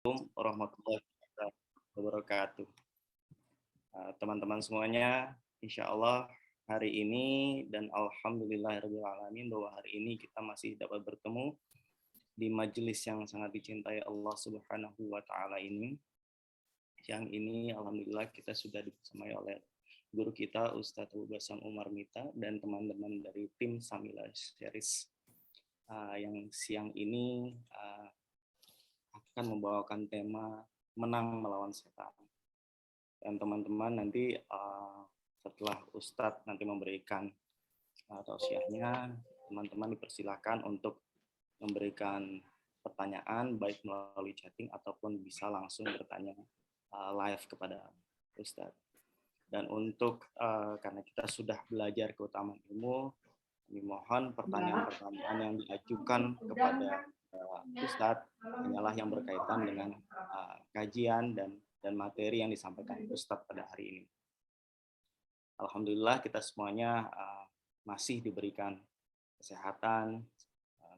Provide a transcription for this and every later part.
Assalamualaikum warahmatullahi wabarakatuh. Teman-teman semuanya, insya Allah hari ini dan alhamdulillahirrahmanirrahim bahwa hari ini kita masih dapat bertemu di majelis yang sangat dicintai Allah Subhanahu wa Ta'ala ini. Yang ini alhamdulillah kita sudah dibersamai oleh guru kita Ustadz Abu Basam Umar Mita dan teman-teman dari tim Samila Series yang siang ini akan membawakan tema menang melawan setan. Dan teman-teman nanti setelah Ustadz nanti memberikan tausiahnya, teman-teman dipersilakan untuk memberikan pertanyaan baik melalui chatting ataupun bisa langsung bertanya live kepada Ustadz. Dan untuk karena kita sudah belajar keutamaan ilmu, kami mohon pertanyaan-pertanyaan yang diajukan kepada Ustadz hanyalah yang berkaitan dengan kajian dan materi yang disampaikan Ustadz pada hari ini. Alhamdulillah kita semuanya masih diberikan kesehatan,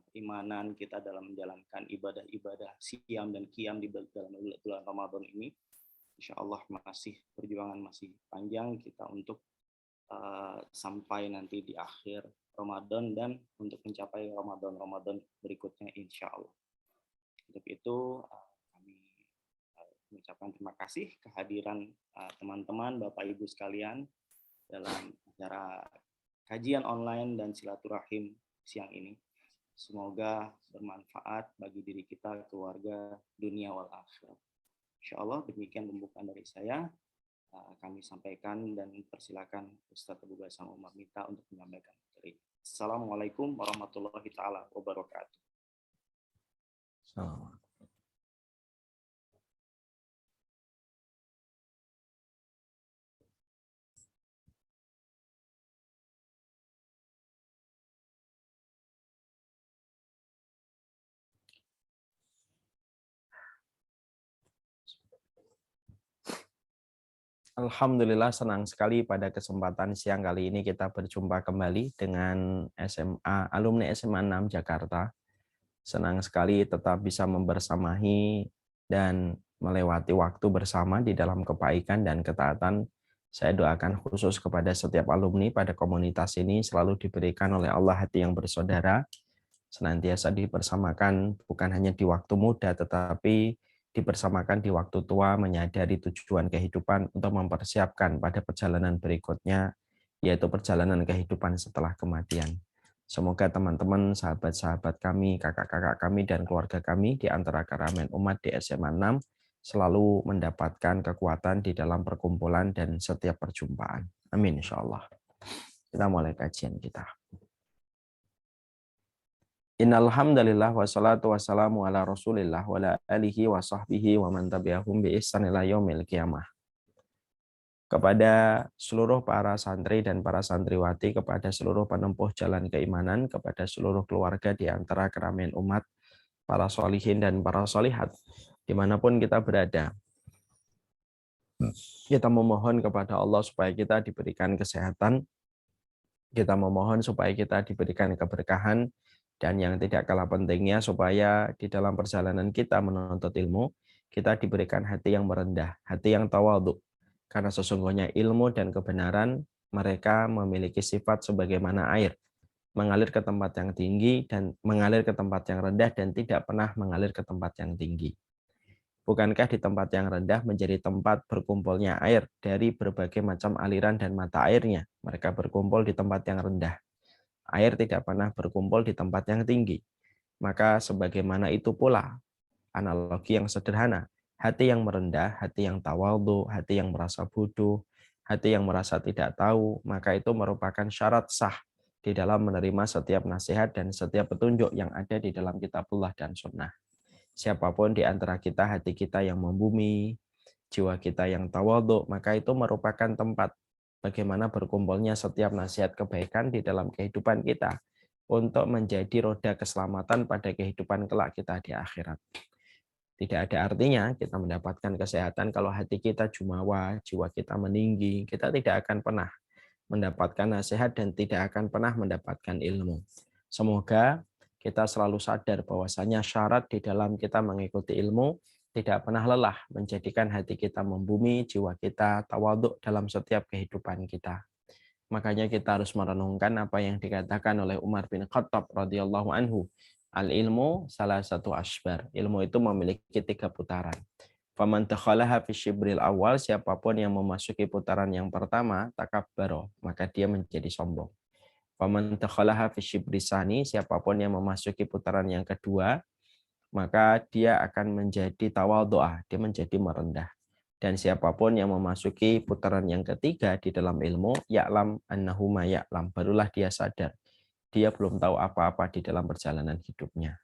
keimanan kita dalam menjalankan ibadah-ibadah siam dan qiyam di dalam bulan Ramadan ini. Insya Allah masih perjuangan masih panjang kita untuk sampai nanti di akhir Ramadan dan untuk mencapai Ramadan berikutnya insya Allah. Untuk itu kami mengucapkan terima kasih kehadiran teman-teman Bapak Ibu sekalian dalam acara kajian online dan silaturahim siang ini. Semoga bermanfaat bagi diri kita, keluarga, dunia wal akhirat. Insya Allah demikian pembukaan dari saya. Kami sampaikan dan persilakan Ustadz Abu Basam Umar Mita untuk menyampaikan materi. Assalamualaikum warahmatullahi taala wabarakatuh. Alhamdulillah senang sekali pada kesempatan siang kali ini kita berjumpa kembali dengan alumni SMA 6 Jakarta. Senang sekali tetap bisa membersamahi dan melewati waktu bersama di dalam kebaikan dan ketaatan. Saya doakan khusus kepada setiap alumni pada komunitas ini selalu diberikan oleh Allah hati yang bersaudara, senantiasa dipersamakan bukan hanya di waktu muda tetapi dipersamakan di waktu tua, menyadari tujuan kehidupan untuk mempersiapkan pada perjalanan berikutnya, yaitu perjalanan kehidupan setelah kematian. Semoga teman-teman, sahabat-sahabat kami, kakak-kakak kami, dan keluarga kami di antara keramaian umat di SMA 6 selalu mendapatkan kekuatan di dalam perkumpulan dan setiap perjumpaan. Amin, insya Allah. Kita mulai kajian kita. Innal hamdalillah wassalatu wassalamu ala Rasulillah wa ala alihi wa sahbihi wa man tabi'ahum bi ihsan ila yaumil qiyamah. Kepada seluruh para santri dan para santriwati, kepada seluruh penempuh jalan keimanan, kepada seluruh keluarga di antara keramaian umat, para sholihin dan para sholihat, dimanapun kita berada. Kita memohon kepada Allah supaya kita diberikan kesehatan, kita memohon supaya kita diberikan keberkahan, dan yang tidak kalah pentingnya supaya di dalam perjalanan kita menuntut ilmu, kita diberikan hati yang merendah, hati yang tawadhu. Karena sesungguhnya ilmu dan kebenaran mereka memiliki sifat sebagaimana air, mengalir ke tempat yang tinggi dan mengalir ke tempat yang rendah dan tidak pernah mengalir ke tempat yang tinggi. Bukankah di tempat yang rendah menjadi tempat berkumpulnya air dari berbagai macam aliran dan mata airnya? Mereka berkumpul di tempat yang rendah. Air tidak pernah berkumpul di tempat yang tinggi. Maka sebagaimana itu pula analogi yang sederhana, hati yang merendah, hati yang tawadhu, hati yang merasa bodoh, hati yang merasa tidak tahu, maka itu merupakan syarat sah di dalam menerima setiap nasihat dan setiap petunjuk yang ada di dalam kitabullah dan sunnah. Siapapun di antara kita, hati kita yang membumi, jiwa kita yang tawadhu, maka itu merupakan tempat bagaimana berkumpulnya setiap nasihat kebaikan di dalam kehidupan kita untuk menjadi roda keselamatan pada kehidupan kelak kita di akhirat. Tidak ada artinya kita mendapatkan kesehatan kalau hati kita jumawa, jiwa kita meninggi, kita tidak akan pernah mendapatkan nasihat dan tidak akan pernah mendapatkan ilmu. Semoga kita selalu sadar bahwasanya syarat di dalam kita mengikuti ilmu tidak pernah lelah menjadikan hati kita membumi, jiwa kita tawaduk dalam setiap kehidupan kita. Makanya kita harus merenungkan apa yang dikatakan oleh Umar bin Khattab radhiyallahu anhu. Al-ilmu salah satu asbar. Ilmu itu memiliki 3 putaran. Faman takhalaha fi syibril awal, siapapun yang memasuki putaran yang pertama, takabbaro, maka dia menjadi sombong. Faman takhalaha fi syibrisani, siapapun yang memasuki putaran yang kedua, maka dia akan menjadi tawadhu'ah, dia menjadi merendah. Dan siapapun yang memasuki putaran yang ketiga di dalam ilmu, ya'lam annahu ma ya'lam, barulah dia sadar dia belum tahu apa-apa di dalam perjalanan hidupnya.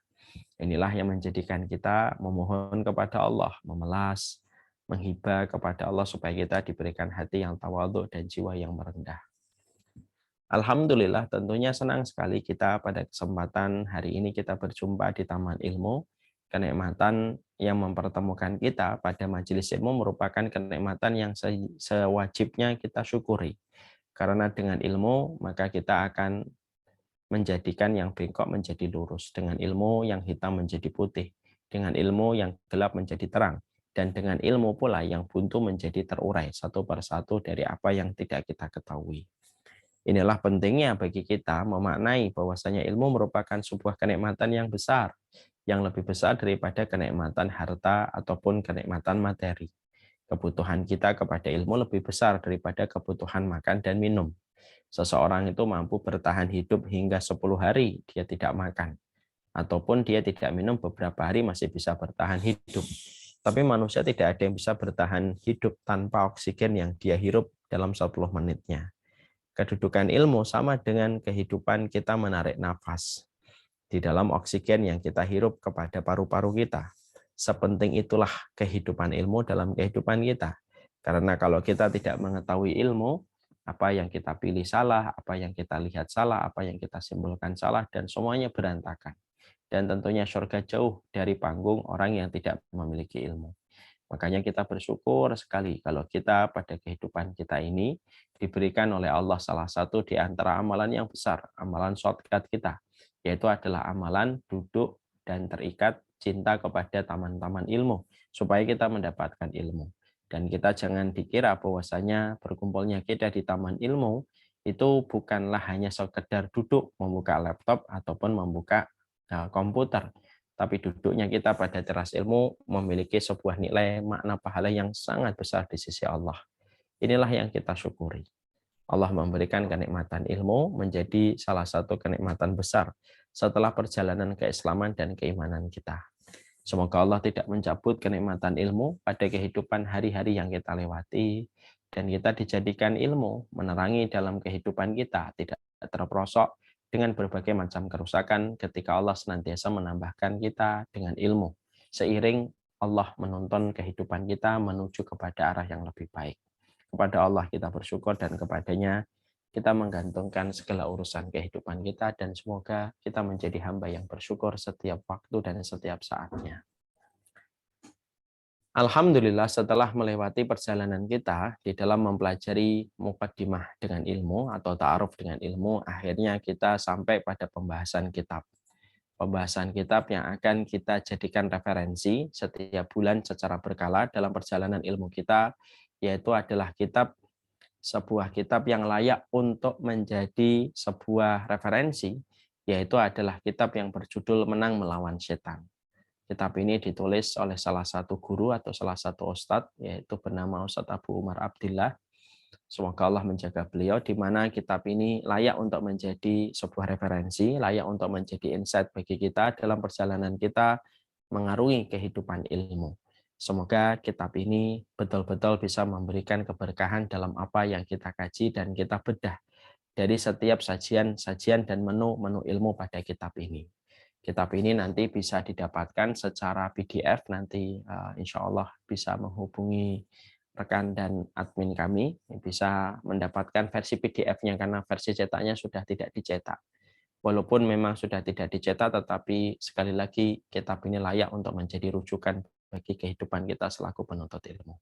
Inilah yang menjadikan kita memohon kepada Allah, memelas, menghibah kepada Allah supaya kita diberikan hati yang tawadhu dan jiwa yang merendah. Alhamdulillah, tentunya senang sekali kita pada kesempatan hari ini kita berjumpa di Taman Ilmu. Kenikmatan yang mempertemukan kita pada majelis ilmu merupakan kenikmatan yang sewajibnya kita syukuri. Karena dengan ilmu, maka kita akan menjadikan yang bengkok menjadi lurus. Dengan ilmu, yang hitam menjadi putih. Dengan ilmu, yang gelap menjadi terang. Dan dengan ilmu pula, yang buntu menjadi terurai satu persatu dari apa yang tidak kita ketahui. Inilah pentingnya bagi kita memaknai bahwasanya ilmu merupakan sebuah kenikmatan yang besar, yang lebih besar daripada kenikmatan harta ataupun kenikmatan materi. Kebutuhan kita kepada ilmu lebih besar daripada kebutuhan makan dan minum. Seseorang itu mampu bertahan hidup hingga 10 hari dia tidak makan, ataupun dia tidak minum beberapa hari masih bisa bertahan hidup. Tapi manusia tidak ada yang bisa bertahan hidup tanpa oksigen yang dia hirup dalam 10 menitnya. Kedudukan ilmu sama dengan kehidupan kita menarik nafas di dalam oksigen yang kita hirup kepada paru-paru kita. Sepenting itulah kehidupan ilmu dalam kehidupan kita. Karena kalau kita tidak mengetahui ilmu, apa yang kita pilih salah, apa yang kita lihat salah, apa yang kita simpulkan salah, dan semuanya berantakan. Dan tentunya surga jauh dari panggung orang yang tidak memiliki ilmu. Makanya kita bersyukur sekali kalau kita pada kehidupan kita ini diberikan oleh Allah salah satu di antara amalan yang besar, amalan shortcut kita, yaitu adalah amalan duduk dan terikat cinta kepada taman-taman ilmu, supaya kita mendapatkan ilmu. Dan kita jangan dikira bahwasanya berkumpulnya kita di taman ilmu itu bukanlah hanya sekedar duduk membuka laptop ataupun membuka komputer, tapi duduknya kita pada teras ilmu memiliki sebuah nilai makna pahala yang sangat besar di sisi Allah. Inilah yang kita syukuri. Allah memberikan kenikmatan ilmu menjadi salah satu kenikmatan besar setelah perjalanan keislaman dan keimanan kita. Semoga Allah tidak mencabut kenikmatan ilmu pada kehidupan hari-hari yang kita lewati, dan kita dijadikan ilmu menerangi dalam kehidupan kita, tidak terperosok dengan berbagai macam kerusakan ketika Allah senantiasa menambahkan kita dengan ilmu. Seiring Allah menuntun kehidupan kita menuju kepada arah yang lebih baik. Kepada Allah kita bersyukur dan kepadanya kita menggantungkan segala urusan kehidupan kita, dan semoga kita menjadi hamba yang bersyukur setiap waktu dan setiap saatnya. Alhamdulillah, setelah melewati perjalanan kita di dalam mempelajari muqaddimah dengan ilmu atau ta'aruf dengan ilmu, akhirnya kita sampai pada pembahasan kitab. Pembahasan kitab yang akan kita jadikan referensi setiap bulan secara berkala dalam perjalanan ilmu kita, yaitu adalah sebuah kitab yang layak untuk menjadi sebuah referensi, yaitu adalah kitab yang berjudul Menang Melawan Setan. Kitab ini ditulis oleh salah satu guru atau salah satu ustadz, yaitu bernama Ustadz Abu Umar Abdillah. Semoga Allah menjaga beliau, di mana kitab ini layak untuk menjadi sebuah referensi, layak untuk menjadi insight bagi kita dalam perjalanan kita mengarungi kehidupan ilmu. Semoga kitab ini betul-betul bisa memberikan keberkahan dalam apa yang kita kaji dan kita bedah dari setiap sajian dan menu-menu ilmu pada kitab ini. Kitab ini nanti bisa didapatkan secara PDF, nanti insya Allah bisa menghubungi rekan dan admin kami, bisa mendapatkan versi PDF-nya karena versi cetaknya sudah tidak dicetak. Walaupun memang sudah tidak dicetak, tetapi sekali lagi kitab ini layak untuk menjadi rujukan bagi kehidupan kita selaku penuntut ilmu.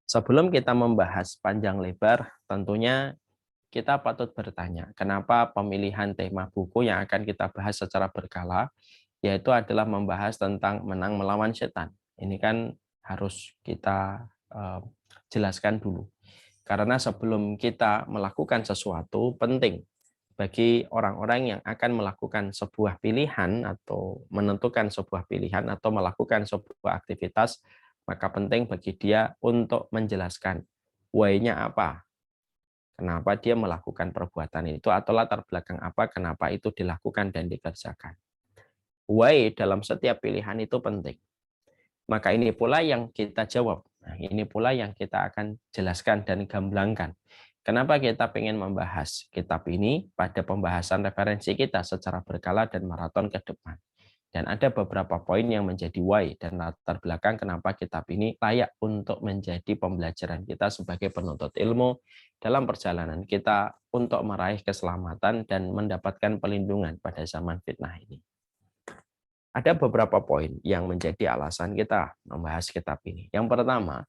Sebelum kita membahas panjang lebar, tentunya kita patut bertanya, kenapa pemilihan tema buku yang akan kita bahas secara berkala, yaitu adalah membahas tentang menang melawan setan. Ini kan harus kita jelaskan dulu. Karena sebelum kita melakukan sesuatu, penting bagi orang-orang yang akan melakukan sebuah pilihan atau menentukan sebuah pilihan atau melakukan sebuah aktivitas, maka penting bagi dia untuk menjelaskan why-nya apa, kenapa dia melakukan perbuatan itu, atau latar belakang apa kenapa itu dilakukan dan dikerjakan. Why dalam setiap pilihan itu penting. Maka ini pula yang kita jawab. Nah, ini pula yang kita akan jelaskan dan gamblangkan. Kenapa kita ingin membahas kitab ini pada pembahasan referensi kita secara berkala dan maraton ke depan. Dan ada beberapa poin yang menjadi why dan latar belakang kenapa kitab ini layak untuk menjadi pembelajaran kita sebagai penuntut ilmu dalam perjalanan kita untuk meraih keselamatan dan mendapatkan perlindungan pada zaman fitnah ini. Ada beberapa poin yang menjadi alasan kita membahas kitab ini. Yang pertama,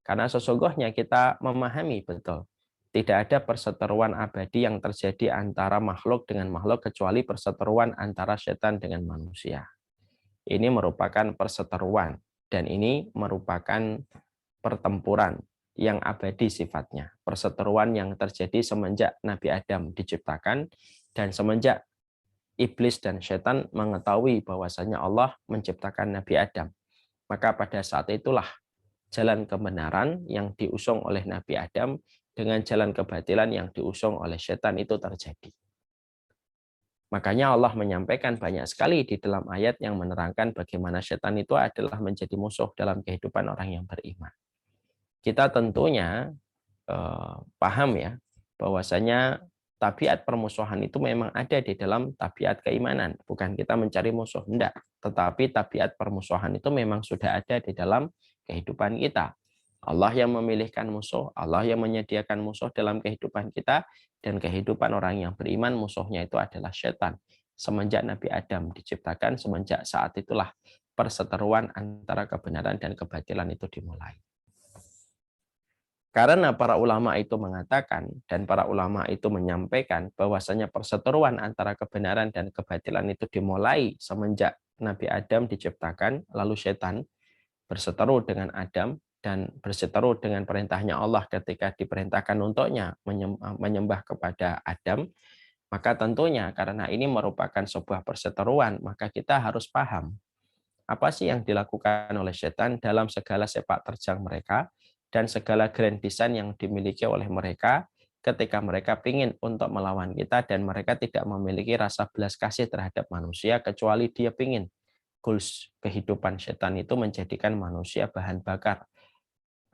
karena sesungguhnya kita memahami betul, tidak ada perseteruan abadi yang terjadi antara makhluk dengan makhluk kecuali perseteruan antara setan dengan manusia. Ini merupakan perseteruan dan ini merupakan pertempuran yang abadi sifatnya. Perseteruan yang terjadi semenjak Nabi Adam diciptakan dan semenjak iblis dan setan mengetahui bahwasanya Allah menciptakan Nabi Adam. Maka pada saat itulah jalan kebenaran yang diusung oleh Nabi Adam dengan jalan kebatilan yang diusung oleh setan itu terjadi. Makanya Allah menyampaikan banyak sekali di dalam ayat yang menerangkan bagaimana setan itu adalah menjadi musuh dalam kehidupan orang yang beriman. Kita tentunya paham ya bahwasanya tabiat permusuhan itu memang ada di dalam tabiat keimanan. Bukan kita mencari musuh, enggak. Tetapi tabiat permusuhan itu memang sudah ada di dalam kehidupan kita. Allah yang memilihkan musuh, Allah yang menyediakan musuh dalam kehidupan kita, dan kehidupan orang yang beriman musuhnya itu adalah setan. Semenjak Nabi Adam diciptakan, semenjak saat itulah perseteruan antara kebenaran dan kebatilan itu dimulai. Karena para ulama itu mengatakan dan para ulama itu menyampaikan bahwasanya perseteruan antara kebenaran dan kebatilan itu dimulai semenjak Nabi Adam diciptakan, lalu setan berseteru dengan Adam dan berseteru dengan perintahnya Allah ketika diperintahkan untuknya menyembah kepada Adam, maka tentunya karena ini merupakan sebuah perseteruan, maka kita harus paham apa sih yang dilakukan oleh setan dalam segala sepak terjang mereka dan segala grand design yang dimiliki oleh mereka ketika mereka ingin untuk melawan kita dan mereka tidak memiliki rasa belas kasih terhadap manusia kecuali dia ingin goals kehidupan setan itu menjadikan manusia bahan bakar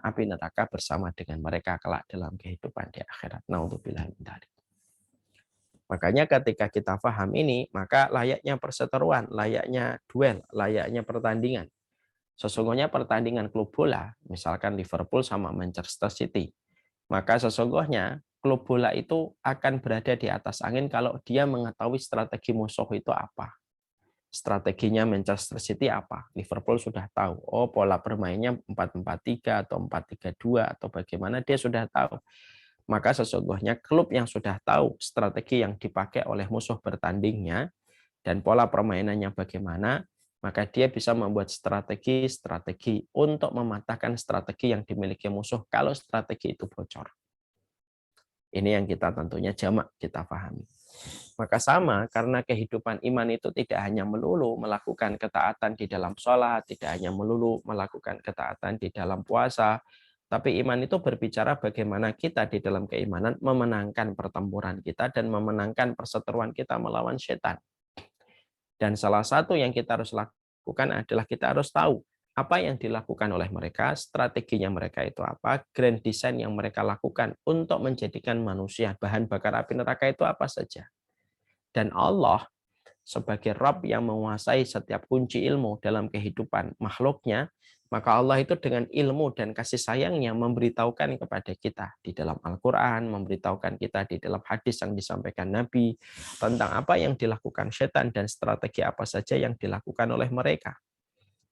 api neraka bersama dengan mereka kelak dalam kehidupan di akhirat. Naudzubillah min dzalik. Makanya ketika kita paham ini, maka layaknya perseteruan, layaknya duel, layaknya pertandingan. Sesungguhnya pertandingan klub bola, misalkan Liverpool sama Manchester City, maka sesungguhnya klub bola itu akan berada di atas angin kalau dia mengetahui strategi musuh itu apa. Strateginya Manchester City apa? Liverpool sudah tahu. Oh, pola bermainnya 4-4-3 atau 4-3-2 atau bagaimana dia sudah tahu. Maka sesungguhnya klub yang sudah tahu strategi yang dipakai oleh musuh bertandingnya dan pola permainannya bagaimana, maka dia bisa membuat strategi-strategi untuk mematahkan strategi yang dimiliki musuh kalau strategi itu bocor. Ini yang kita tentunya jamak kita pahami. Maka sama, karena kehidupan iman itu tidak hanya melulu melakukan ketaatan di dalam sholat, tidak hanya melulu melakukan ketaatan di dalam puasa, tapi iman itu berbicara bagaimana kita di dalam keimanan memenangkan pertempuran kita dan memenangkan perseteruan kita melawan setan. Dan salah satu yang kita harus lakukan adalah kita harus tahu apa yang dilakukan oleh mereka, strateginya mereka itu apa, grand design yang mereka lakukan untuk menjadikan manusia bahan bakar api neraka itu apa saja. Dan Allah sebagai Rabb yang menguasai setiap kunci ilmu dalam kehidupan makhluknya, maka Allah itu dengan ilmu dan kasih sayangnya memberitahukan kepada kita di dalam Al-Quran, memberitahukan kita di dalam hadis yang disampaikan Nabi tentang apa yang dilakukan setan dan strategi apa saja yang dilakukan oleh mereka.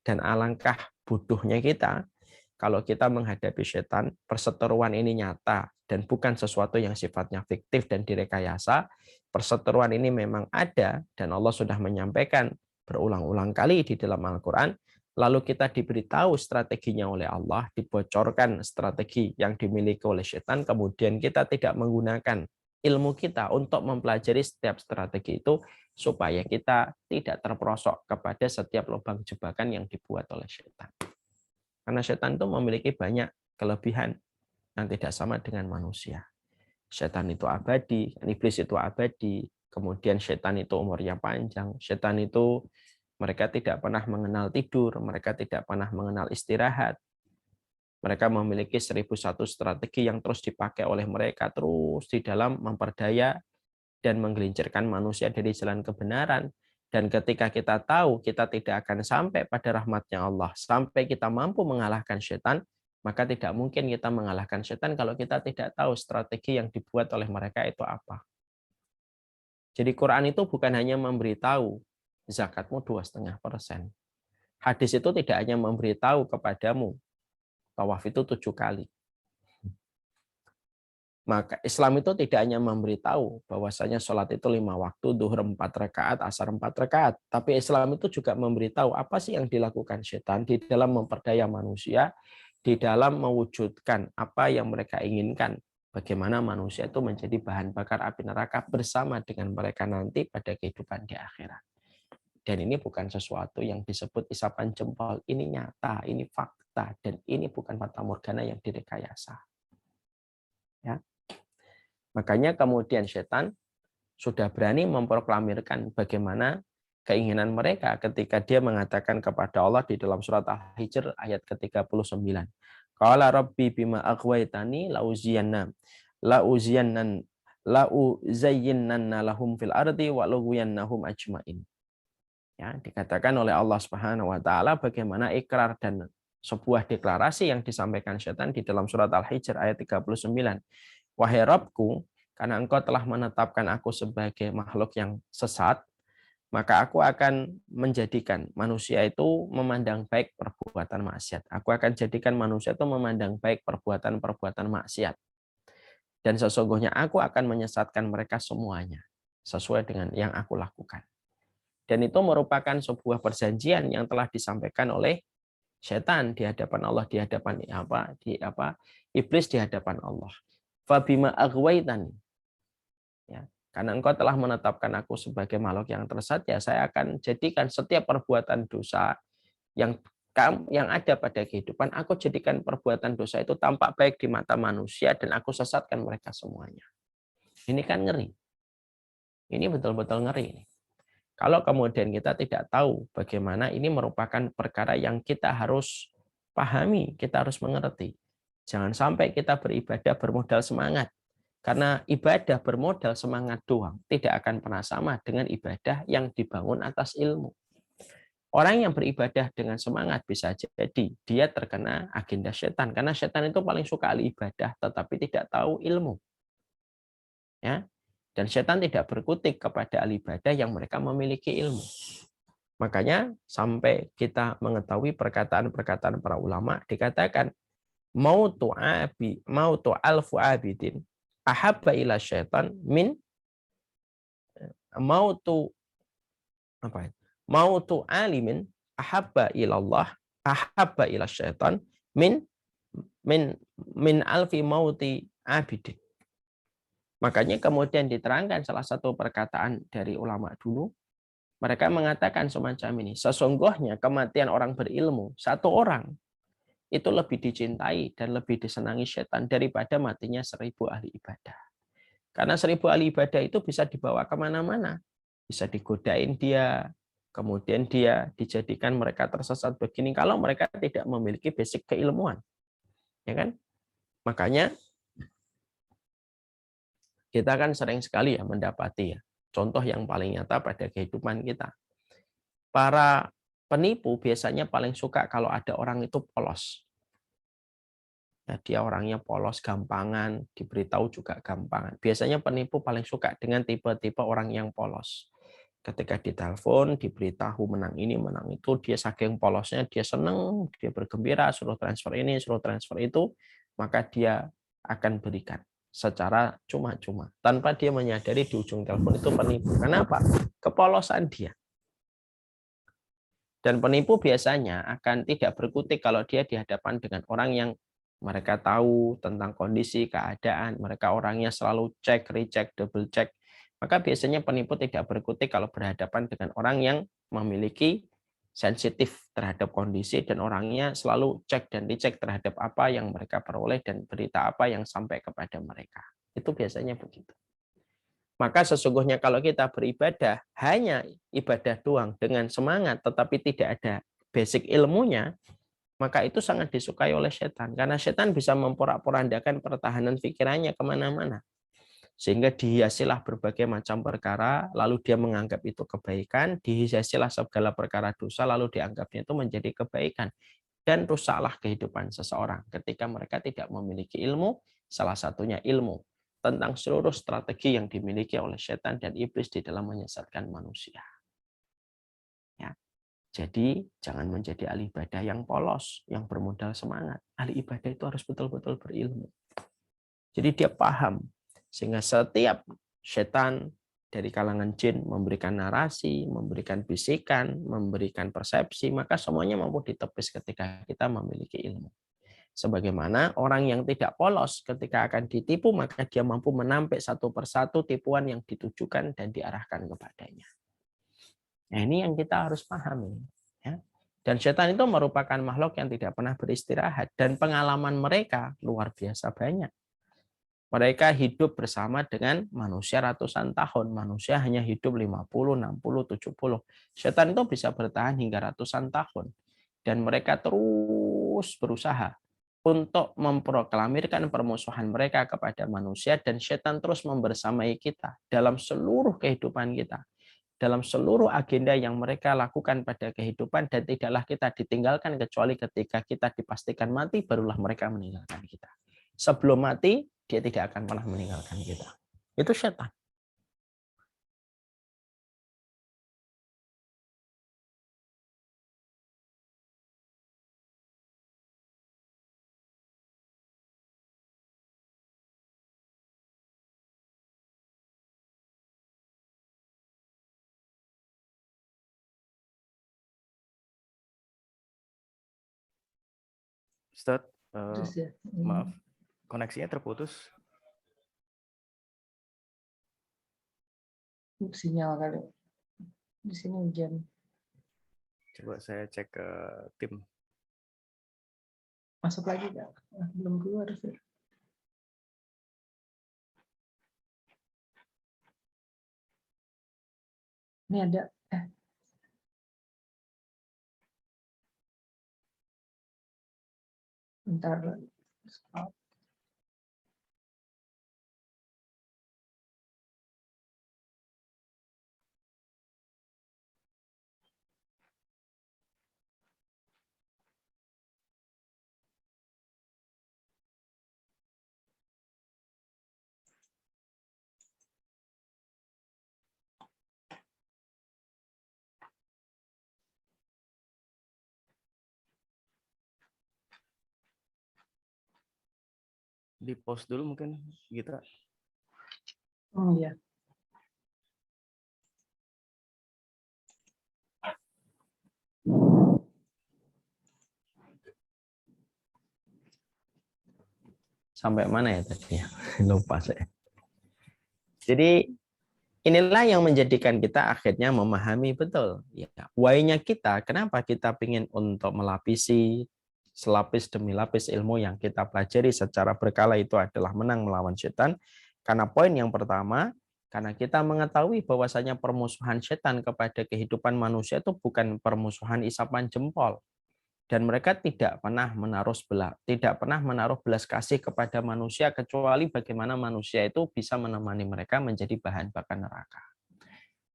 Dan alangkah bodohnya kita kalau kita menghadapi setan, perseteruan ini nyata dan bukan sesuatu yang sifatnya fiktif dan direkayasa. Perseteruan ini memang ada dan Allah sudah menyampaikan berulang-ulang kali di dalam Al-Quran lalu kita diberitahu strateginya oleh Allah, dibocorkan strategi yang dimiliki oleh setan, kemudian kita tidak menggunakan ilmu kita untuk mempelajari setiap strategi itu, supaya kita tidak terperosok kepada setiap lubang jebakan yang dibuat oleh setan. Karena setan itu memiliki banyak kelebihan yang tidak sama dengan manusia. Setan itu abadi, iblis itu abadi, kemudian setan itu umurnya panjang, setan itu mereka tidak pernah mengenal tidur, mereka tidak pernah mengenal istirahat. Mereka memiliki 1001 strategi yang terus dipakai oleh mereka terus di dalam memperdaya dan menggelincirkan manusia dari jalan kebenaran. Dan ketika kita tahu kita tidak akan sampai pada rahmatnya Allah, sampai kita mampu mengalahkan setan, maka tidak mungkin kita mengalahkan setan kalau kita tidak tahu strategi yang dibuat oleh mereka itu apa. Jadi Quran itu bukan hanya memberitahu zakatmu 2,5%. Hadis itu tidak hanya memberitahu kepadamu tawaf itu 7 kali. Maka Islam itu tidak hanya memberitahu bahwasanya sholat itu 5 waktu, duhur 4 rakaat, asar 4 rakaat. Tapi Islam itu juga memberitahu apa sih yang dilakukan setan di dalam memperdaya manusia, di dalam mewujudkan apa yang mereka inginkan. Bagaimana manusia itu menjadi bahan bakar api neraka bersama dengan mereka nanti pada kehidupan di akhirat. Dan ini bukan sesuatu yang disebut isapan jempol. Ini nyata, ini fakta, dan ini bukan fata morgana yang direkayasa. Ya. Makanya kemudian setan sudah berani memproklamirkan bagaimana keinginan mereka ketika dia mengatakan kepada Allah di dalam surat Al-Hijr ayat ke-39. Qala rabbi bima aghwaytani la'uzayyinanna lahum fil ardi wa lughwiyannahum ajmain. Ya, dikatakan oleh Allah Subhanahu wa taala bagaimana ikrar dan sebuah deklarasi yang disampaikan setan di dalam surat Al-Hijr ayat 39. Wahai Rabbku, karena engkau telah menetapkan aku sebagai makhluk yang sesat, maka aku akan menjadikan manusia itu memandang baik perbuatan maksiat. Aku akan jadikan manusia itu memandang baik perbuatan-perbuatan maksiat. Dan sesungguhnya aku akan menyesatkan mereka semuanya sesuai dengan yang aku lakukan. Dan itu merupakan sebuah perjanjian yang telah disampaikan oleh setan di hadapan Allah, di hadapan iblis di hadapan Allah. Fabima aghwaytani. Ya, karena engkau telah menetapkan aku sebagai makhluk yang tersesat, ya saya akan jadikan setiap perbuatan dosa yang ada pada kehidupan, aku jadikan perbuatan dosa itu tampak baik di mata manusia dan aku sesatkan mereka semuanya. Ini kan ngeri. Ini betul-betul ngeri. Kalau kemudian kita tidak tahu bagaimana, ini merupakan perkara yang kita harus pahami, kita harus mengerti. Jangan sampai kita beribadah bermodal semangat. Karena ibadah bermodal semangat doang tidak akan pernah sama dengan ibadah yang dibangun atas ilmu. Orang yang beribadah dengan semangat bisa jadi dia terkena agenda setan. Karena setan itu paling suka ahli ibadah tetapi tidak tahu ilmu. Ya. Dan setan tidak berkutik kepada ahli ibadah yang mereka memiliki ilmu. Makanya sampai kita mengetahui perkataan-perkataan para ulama dikatakan mautu alfu abidin ahabba ila syaitan min mautu mautu alimin ahabba ila Allah ahabba ila syaitan min alfi mauti abidin. Makanya kemudian diterangkan salah satu perkataan dari ulama dulu. Mereka mengatakan semacam ini. Sesungguhnya kematian orang berilmu, satu orang, itu lebih dicintai dan lebih disenangi setan daripada matinya 1000 ahli ibadah. Karena 1000 ahli ibadah itu bisa dibawa kemana-mana. Bisa digodain dia, kemudian dia dijadikan mereka tersesat begini kalau mereka tidak memiliki basic keilmuan. Ya kan? Makanya kita kan sering sekali ya mendapati ya contoh yang paling nyata pada kehidupan kita. Para penipu biasanya paling suka kalau ada orang itu polos. Ya, dia orangnya polos, gampangan, diberitahu juga gampangan. Biasanya penipu paling suka dengan tipe-tipe orang yang polos. Ketika ditelepon, diberitahu menang ini, menang itu, dia saking polosnya, dia senang, dia bergembira, suruh transfer ini, suruh transfer itu, maka dia akan berikan secara cuma-cuma tanpa dia menyadari di ujung telepon itu penipu. Kenapa? Kepolosan dia. Dan penipu biasanya akan tidak berkutik kalau dia dihadapan dengan orang yang mereka tahu tentang kondisi, keadaan, mereka orangnya selalu cek, recheck, double check. Maka biasanya penipu tidak berkutik kalau berhadapan dengan orang yang memiliki sensitif terhadap kondisi dan orangnya selalu cek dan dicek terhadap apa yang mereka peroleh dan berita apa yang sampai kepada mereka. Itu biasanya begitu. Maka sesungguhnya kalau kita beribadah hanya ibadah doang dengan semangat tetapi tidak ada basic ilmunya, maka itu sangat disukai oleh setan. Karena setan bisa memporak-porandakan pertahanan pikirannya kemana-mana. Sehingga dihiasilah berbagai macam perkara, lalu dia menganggap itu kebaikan, dihiasilah segala perkara dosa, lalu dianggapnya itu menjadi kebaikan. Dan rusaklah kehidupan seseorang ketika mereka tidak memiliki ilmu, salah satunya ilmu tentang seluruh strategi yang dimiliki oleh setan dan iblis di dalam menyesatkan manusia. Ya. Jadi jangan menjadi ahli ibadah yang polos, yang bermodal semangat. Ahli ibadah itu harus betul-betul berilmu. Jadi dia paham. Sehingga setiap setan dari kalangan jin memberikan narasi, memberikan bisikan, memberikan persepsi, maka semuanya mampu ditepis ketika kita memiliki ilmu. Sebagaimana orang yang tidak polos ketika akan ditipu, maka dia mampu menampik satu persatu tipuan yang ditujukan dan diarahkan kepadanya. Nah, ini yang kita harus pahami. Ya. Dan setan itu merupakan makhluk yang tidak pernah beristirahat. Dan pengalaman mereka luar biasa banyak. Mereka hidup bersama dengan manusia ratusan tahun. Manusia hanya hidup 50, 60, 70. Setan itu bisa bertahan hingga ratusan tahun. Dan mereka terus berusaha untuk memproklamirkan permusuhan mereka kepada manusia, dan setan terus membersamai kita dalam seluruh kehidupan kita, dalam seluruh agenda yang mereka lakukan pada kehidupan, dan tidaklah kita ditinggalkan kecuali ketika kita dipastikan mati, barulah mereka meninggalkan kita. Sebelum mati, dia tidak akan pernah meninggalkan kita. Itu setan. Ustadz, Terus ya. maaf, koneksinya terputus. Sinyal kali. Di sini hujan. Coba saya cek ke tim. Masuk lagi nggak? Belum keluar sih. Ini ada. Bentar. Di post dulu mungkin gitu. Oh iya. Sampai mana ya tadi? Lupa saya. Jadi inilah yang menjadikan kita akhirnya memahami betul. Ya, why-nya kita, kenapa kita ingin untuk melapisi selapis demi lapis ilmu yang kita pelajari secara berkala itu adalah menang melawan setan. Karena poin yang pertama, karena kita mengetahui bahwasanya permusuhan setan kepada kehidupan manusia itu bukan permusuhan isapan jempol. Dan mereka tidak pernah menaruh belas kasih kepada manusia, kecuali bagaimana manusia itu bisa menemani mereka menjadi bahan bakar neraka.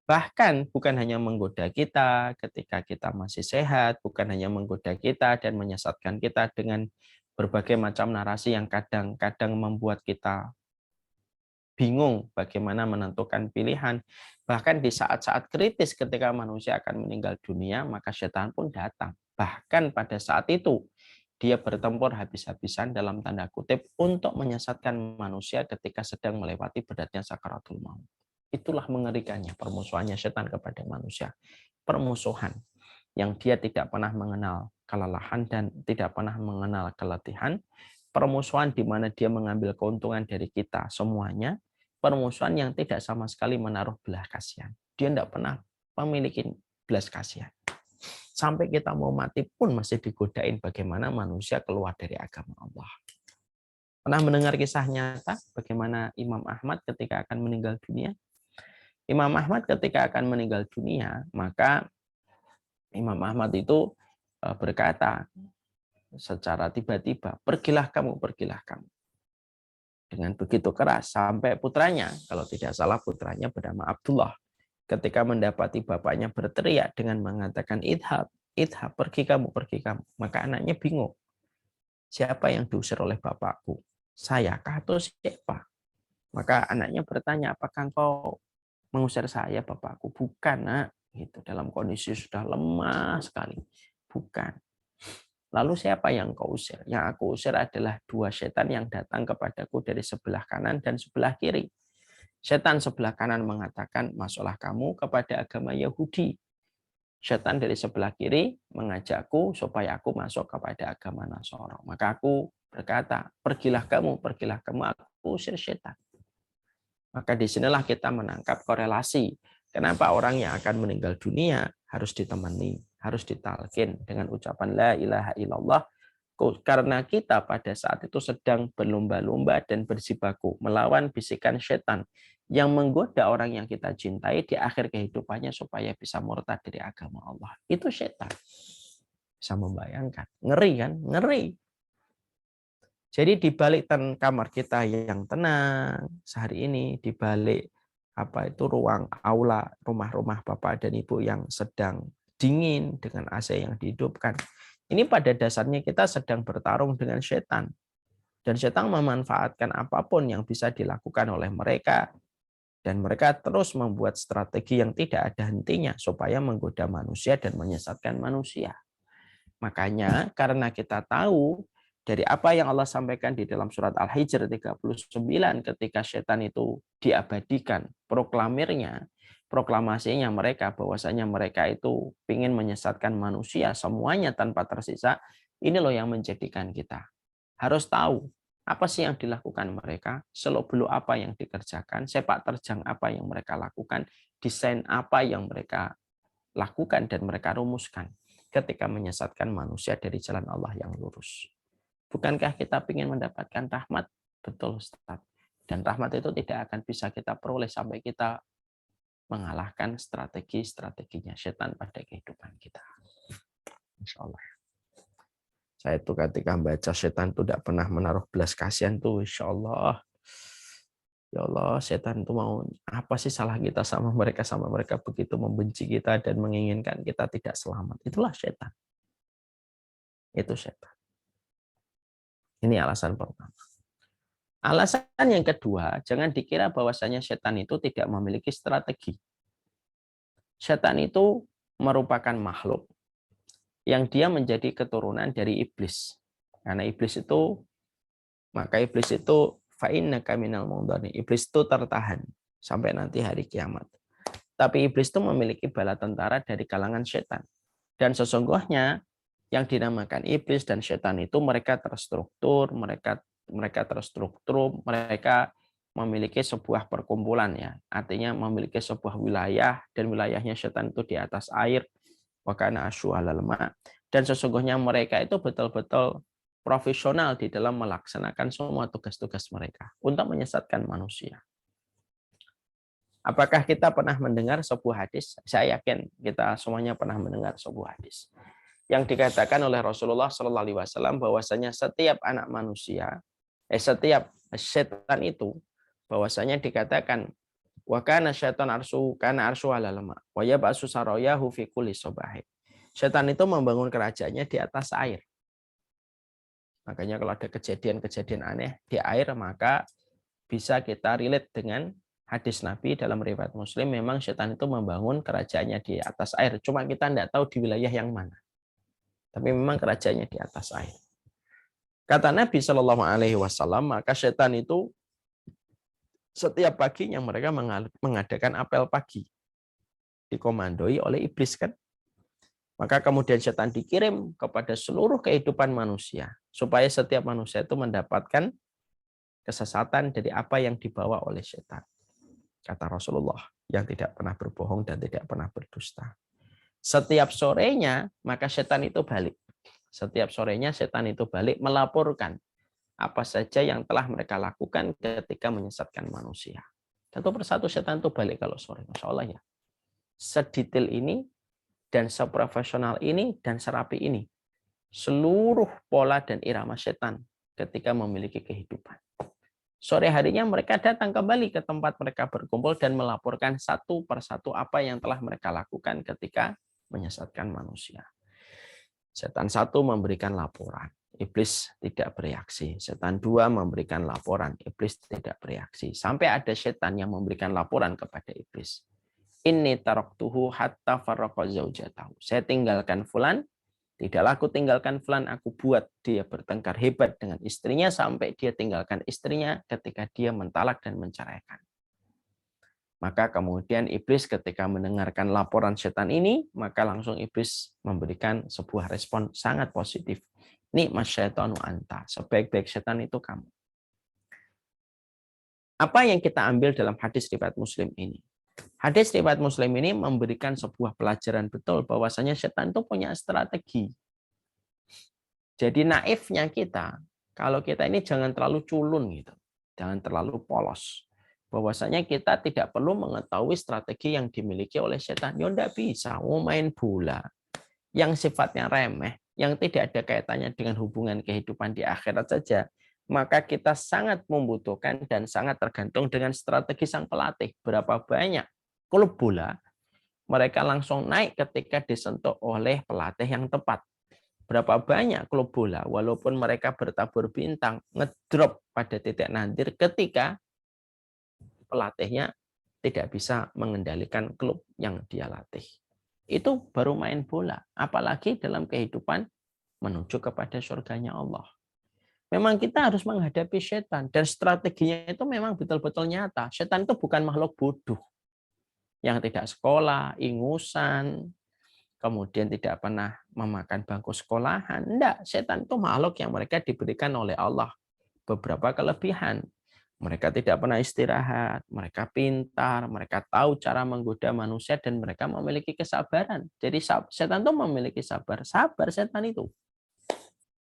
Bahkan bukan hanya menggoda kita ketika kita masih sehat, bukan hanya menggoda kita dan menyesatkan kita dengan berbagai macam narasi yang kadang-kadang membuat kita bingung bagaimana menentukan pilihan. Bahkan di saat-saat kritis ketika manusia akan meninggal dunia, maka setan pun datang. Bahkan pada saat itu, dia bertempur habis-habisan dalam tanda kutip untuk menyesatkan manusia ketika sedang melewati beratnya sakaratul maut. Itulah mengerikannya permusuhannya setan kepada manusia. Permusuhan. yang dia tidak pernah mengenal kelelahan dan tidak pernah mengenal keletihan, permusuhan di mana dia mengambil keuntungan dari kita semuanya, permusuhan yang tidak sama sekali menaruh belas kasihan. Dia tidak pernah memiliki belas kasihan. Sampai kita mau mati pun masih digodain bagaimana manusia keluar dari agama Allah. Pernah mendengar kisah nyata bagaimana Imam Ahmad ketika akan meninggal dunia? Imam Ahmad ketika akan meninggal dunia, maka Imam Ahmad itu berkata secara tiba-tiba, pergilah kamu, pergilah kamu. Dengan begitu keras, sampai putranya, kalau tidak salah putranya bernama Abdullah, ketika mendapati bapaknya berteriak dengan mengatakan, idhab, idhab, pergi kamu, pergi kamu. Maka anaknya bingung. Siapa yang diusir oleh bapakku? Sayakah atau siapa? Maka anaknya bertanya, apakah engkau mengusir saya, bapakku? Bukan, nak. Gitu, dalam kondisi sudah lemah sekali. Bukan. Lalu siapa yang kau usir? Yang aku usir adalah dua setan yang datang kepadaku dari sebelah kanan dan sebelah kiri. Setan sebelah kanan mengatakan, masuklah kamu kepada agama Yahudi. Setan dari sebelah kiri mengajakku supaya aku masuk kepada agama Nasara. Maka aku berkata, pergilah kamu, aku usir setan. Maka disinilah kita menangkap korelasi. Kenapa orang yang akan meninggal dunia harus ditemani, harus ditalkin dengan ucapan la ilaha illallah. Karena kita pada saat itu sedang berlomba-lomba dan berjibaku melawan bisikan setan yang menggoda orang yang kita cintai di akhir kehidupannya supaya bisa murtad dari agama Allah. Itu setan. Bisa membayangkan. Ngeri kan? Ngeri. Jadi di balik kamar kita yang tenang sehari ini, di balik ruang aula rumah-rumah Bapak dan Ibu yang sedang dingin dengan AC yang dihidupkan. Ini pada dasarnya kita sedang bertarung dengan setan. Dan setan memanfaatkan apapun yang bisa dilakukan oleh mereka. Dan mereka terus membuat strategi yang tidak ada hentinya supaya menggoda manusia dan menyesatkan manusia. Makanya karena kita tahu dari apa yang Allah sampaikan di dalam surat Al-Hijr 39 ketika setan itu diabadikan, proklamasinya mereka bahwasanya mereka itu ingin menyesatkan manusia semuanya tanpa tersisa, ini loh yang menjadikan kita harus tahu apa sih yang dilakukan mereka, seluk-beluk apa yang dikerjakan, sepak terjang apa yang mereka lakukan, desain apa yang mereka lakukan dan mereka rumuskan ketika menyesatkan manusia dari jalan Allah yang lurus. Bukankah kita ingin mendapatkan rahmat? Betul, Ustaz. Dan rahmat itu tidak akan bisa kita peroleh sampai kita mengalahkan strategi-strateginya setan pada kehidupan kita. Insya Allah. Saya itu ketika membaca setan itu tidak pernah menaruh belas kasihan tuh, insya Allah. Ya Allah, setan itu mau apa sih salah kita sama mereka begitu membenci kita dan menginginkan kita tidak selamat. Itulah setan. Itu setan. Ini alasan pertama. Alasan yang kedua, jangan dikira bahwasanya setan itu tidak memiliki strategi. Setan itu merupakan makhluk yang dia menjadi keturunan dari iblis. Karena iblis itu fa'innaka minal mundharin. Iblis itu tertahan sampai nanti hari kiamat. Tapi iblis itu memiliki bala tentara dari kalangan setan. Dan sesungguhnya yang dinamakan iblis dan setan itu mereka terstruktur, mereka memiliki sebuah perkumpulan ya. Artinya memiliki sebuah wilayah dan wilayahnya setan itu di atas air. Wa kana asyu 'alal ma'. Dan sesungguhnya mereka itu betul-betul profesional di dalam melaksanakan semua tugas-tugas mereka untuk menyesatkan manusia. Apakah kita pernah mendengar sebuah hadis? Saya yakin kita semuanya pernah mendengar sebuah hadis yang dikatakan oleh Rasulullah Shallallahu Alaihi Wasallam bahwasanya setiap anak manusia, setiap setan itu bahwasanya dikatakan wa kana syaitan arsyu 'alal ma' wa yab'asu sarayahu fi kulli sabahin. Setan itu membangun kerajaannya di atas air. Makanya kalau ada kejadian-kejadian aneh di air, maka bisa kita relate dengan hadis Nabi dalam riwayat Muslim, memang setan itu membangun kerajaannya di atas air. Cuma kita tidak tahu di wilayah yang mana. Tapi memang kerajaannya di atas air. Kata Nabi Shallallahu Alaihi Wasallam, maka setan itu setiap paginya mereka mengadakan apel pagi. Dikomandoi oleh iblis kan. Maka kemudian setan dikirim kepada seluruh kehidupan manusia supaya setiap manusia itu mendapatkan kesesatan dari apa yang dibawa oleh setan. Kata Rasulullah yang tidak pernah berbohong dan tidak pernah berdusta. Setiap sorenya maka setan itu balik. Setiap sorenya setan itu balik melaporkan apa saja yang telah mereka lakukan ketika menyesatkan manusia. Satu persatu setan itu balik kalau sore. Masya Allah ya. Sedetail ini dan seprofesional ini dan serapi ini. Seluruh pola dan irama setan ketika memiliki kehidupan. Sore harinya mereka datang kembali ke tempat mereka berkumpul dan melaporkan satu persatu apa yang telah mereka lakukan ketika menyesatkan manusia. Setan satu memberikan laporan, iblis tidak bereaksi. Setan dua memberikan laporan, iblis tidak bereaksi. Sampai ada setan yang memberikan laporan kepada iblis. Inni taraktuhu hatta farraqa zaujatahu. Saya tinggalkan fulan, tidaklah aku tinggalkan fulan, aku buat dia bertengkar hebat dengan istrinya sampai dia tinggalkan istrinya ketika dia mentalak dan menceraikan. Maka kemudian iblis ketika mendengarkan laporan setan ini, maka langsung iblis memberikan sebuah respon sangat positif. Nikmas syaitanu anta, sebaik-baik setan itu kamu. Apa yang kita ambil dalam hadis riwayat Muslim ini? Hadis riwayat Muslim ini memberikan sebuah pelajaran betul bahwasanya setan itu punya strategi. Jadi naifnya kita, kalau kita ini jangan terlalu culun gitu, jangan terlalu polos. Bahwasanya kita tidak perlu mengetahui strategi yang dimiliki oleh setan. Ya enggak bisa, mau main bola yang sifatnya remeh, yang tidak ada kaitannya dengan hubungan kehidupan di akhirat saja, maka kita sangat membutuhkan dan sangat tergantung dengan strategi sang pelatih. Berapa banyak klub bola mereka langsung naik ketika disentuh oleh pelatih yang tepat. Berapa banyak klub bola walaupun mereka bertabur bintang ngedrop pada titik nadir ketika pelatihnya tidak bisa mengendalikan klub yang dia latih. Itu baru main bola, apalagi dalam kehidupan menuju kepada surganya Allah. Memang kita harus menghadapi setan dan strateginya itu memang betul-betul nyata. Setan itu bukan makhluk bodoh yang tidak sekolah, ingusan, kemudian tidak pernah memakan bangku sekolahan. Enggak, setan itu makhluk yang mereka diberikan oleh Allah beberapa kelebihan. Mereka tidak pernah istirahat, mereka pintar, mereka tahu cara menggoda manusia, dan mereka memiliki kesabaran. Jadi setan itu memiliki sabar setan itu.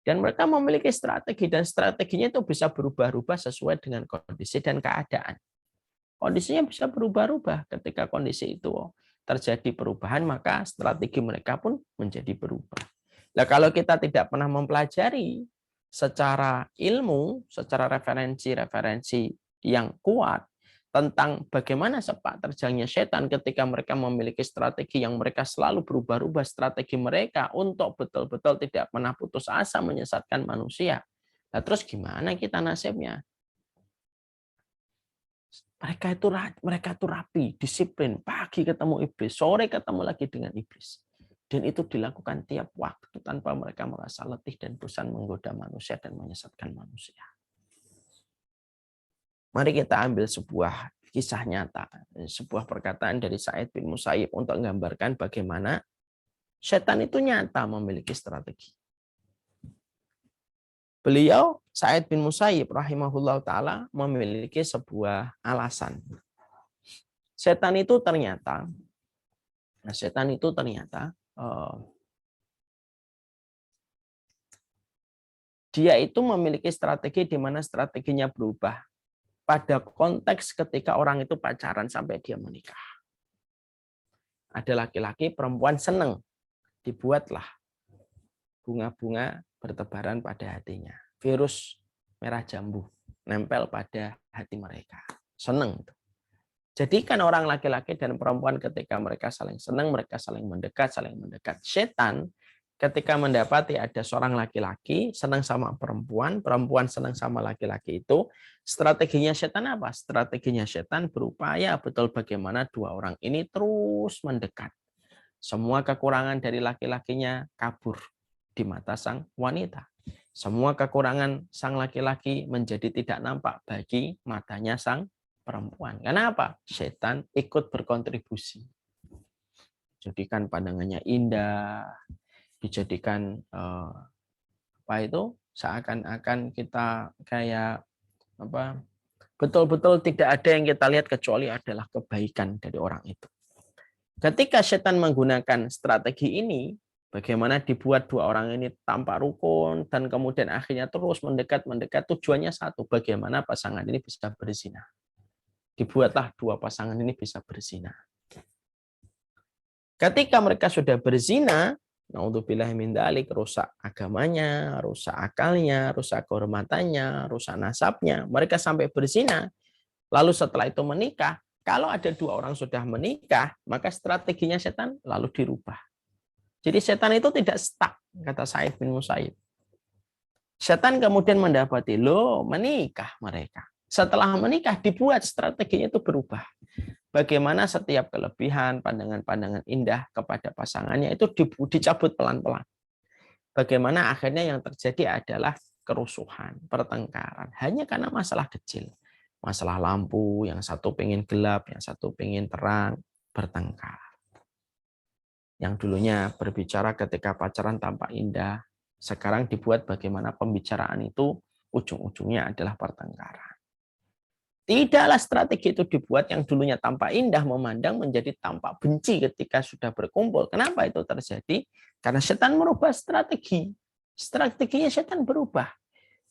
Dan mereka memiliki strategi, dan strateginya itu bisa berubah-ubah sesuai dengan kondisi dan keadaan. Kondisinya bisa berubah-ubah. Ketika kondisi itu terjadi perubahan, maka strategi mereka pun menjadi berubah. Nah, kalau kita tidak pernah mempelajari secara ilmu, secara referensi-referensi yang kuat tentang bagaimana sepak terjangnya setan ketika mereka memiliki strategi yang mereka selalu berubah-ubah strategi mereka untuk betul-betul tidak pernah putus asa menyesatkan manusia. Nah, terus gimana kita nasibnya? Mereka itu rapi, disiplin, pagi ketemu iblis, sore ketemu lagi dengan iblis. Dan itu dilakukan tiap waktu tanpa mereka merasa letih dan bosan menggoda manusia dan menyesatkan manusia. Mari kita ambil sebuah kisah nyata, sebuah perkataan dari Sa'id bin Musayyib untuk menggambarkan bagaimana setan itu nyata memiliki strategi. Beliau, Sa'id bin Musayyib rahimahullah ta'ala, memiliki sebuah alasan. Setan itu ternyata dia itu memiliki strategi di mana strateginya berubah pada konteks ketika orang itu pacaran sampai dia menikah. Ada laki-laki, perempuan senang, dibuatlah bunga-bunga bertebaran pada hatinya. Virus merah jambu nempel pada hati mereka. Senang. Jadi kan orang laki-laki dan perempuan ketika mereka saling senang, mereka saling mendekat. Setan ketika mendapati ada seorang laki-laki senang sama perempuan, perempuan senang sama laki-laki itu, strateginya setan apa? Strateginya setan berupaya betul bagaimana dua orang ini terus mendekat. Semua kekurangan dari laki-lakinya kabur di mata sang wanita. Semua kekurangan sang laki-laki menjadi tidak nampak bagi matanya sang perempuan. Kenapa? Setan ikut berkontribusi. dijadikan pandangannya indah, dijadikan seakan-akan kita kayak apa, betul-betul tidak ada yang kita lihat kecuali adalah kebaikan dari orang itu. Ketika setan menggunakan strategi ini, bagaimana dibuat dua orang ini tampak rukun dan kemudian akhirnya terus mendekat, tujuannya satu, bagaimana pasangan ini bisa berzina. Dibuatlah dua pasangan ini bisa berzina. Ketika mereka sudah berzina, naudzubillah min dzalik, rusak agamanya, rusak akalnya, rusak kehormatannya, rusak nasabnya. Mereka sampai berzina. Lalu setelah itu menikah. Kalau ada dua orang sudah menikah, maka strateginya setan lalu dirubah. Jadi setan itu tidak stuck, kata Sa'id bin Musayyib. Setan kemudian mendapati, menikah mereka. Setelah menikah, dibuat strateginya itu berubah. Bagaimana setiap kelebihan, pandangan-pandangan indah kepada pasangannya itu dicabut pelan-pelan. Bagaimana akhirnya yang terjadi adalah kerusuhan, pertengkaran. Hanya karena masalah kecil. Masalah lampu, yang satu pengen gelap, yang satu pengen terang, bertengkar. Yang dulunya berbicara ketika pacaran tampak indah, sekarang dibuat bagaimana pembicaraan itu ujung-ujungnya adalah pertengkaran. Tidaklah strategi itu dibuat yang dulunya tampak indah memandang menjadi tampak benci ketika sudah berkumpul. Kenapa itu terjadi? Karena setan merubah strategi. Strateginya setan berubah.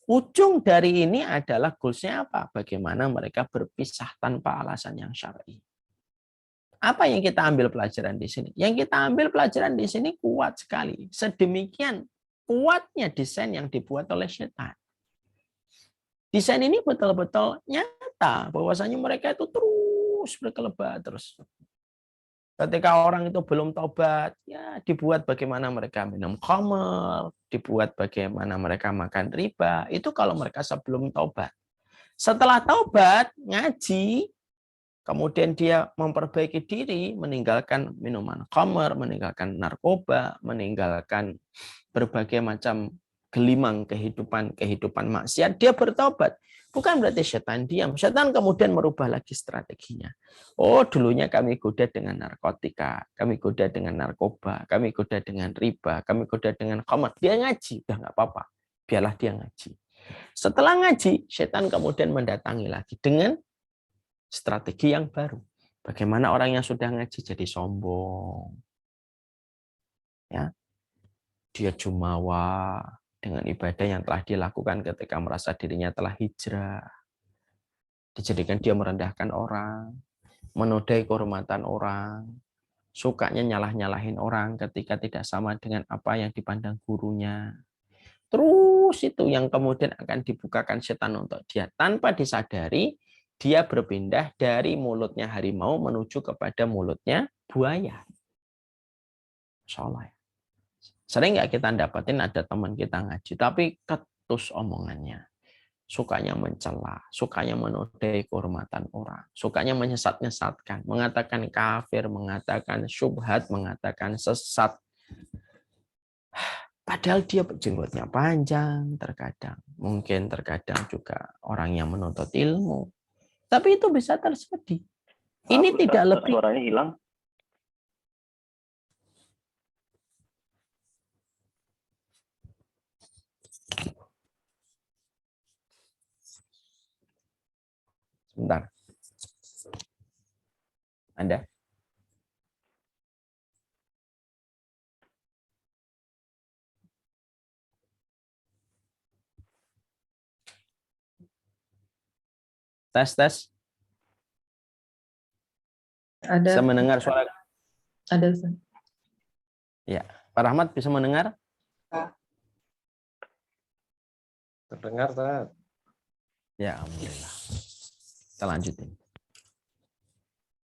Ujung dari ini adalah goalsnya apa? Bagaimana mereka berpisah tanpa alasan yang syar'i. Apa yang kita ambil pelajaran di sini? Yang kita ambil pelajaran di sini kuat sekali. Sedemikian kuatnya desain yang dibuat oleh setan. Desain ini betul-betul nyata bahwasanya mereka itu terus berkelebat terus. Ketika orang itu belum taubat, ya dibuat bagaimana mereka minum khamr, dibuat bagaimana mereka makan riba. Itu kalau mereka sebelum taubat. Setelah taubat, ngaji, kemudian dia memperbaiki diri, meninggalkan minuman khamr, meninggalkan narkoba, meninggalkan berbagai macam gelimang kehidupan maksiat, dia bertobat. Bukan berarti setan diam. Setan kemudian merubah lagi strateginya. Oh, dulunya kami goda dengan narkotika, kami goda dengan narkoba, kami goda dengan riba, kami goda dengan khamr. Dia ngaji, udah nggak apa-apa. Biarlah dia ngaji. Setelah ngaji, setan kemudian mendatangi lagi dengan strategi yang baru. Bagaimana orang yang sudah ngaji jadi sombong. Ya. Dia jumawa dengan ibadah yang telah dilakukan ketika merasa dirinya telah hijrah. Dijadikan dia merendahkan orang, menodai kehormatan orang, sukanya nyalah-nyalahin orang ketika tidak sama dengan apa yang dipandang gurunya. Terus itu yang kemudian akan dibukakan setan untuk dia. Tanpa disadari, dia berpindah dari mulutnya harimau menuju kepada mulutnya buaya. Salah. Sering nggak kita dapatin ada teman kita ngaji, tapi ketus omongannya. Sukanya mencela, sukanya menodai kehormatan orang, sukanya menyesat-nyesatkan, mengatakan kafir, mengatakan syubhat, mengatakan sesat. Padahal dia jenggotnya panjang terkadang. Mungkin terkadang juga orang yang menuntut ilmu. Tapi itu bisa terjadi. Ini tidak lebih. Suaranya hilang. Sebentar. Anda? Tes. Ada. Bisa mendengar suara? Ada, Ustaz. Ya, Pak Rahmat bisa mendengar? Terdengar, Ustaz. Ya, alhamdulillah. Kita lanjutin.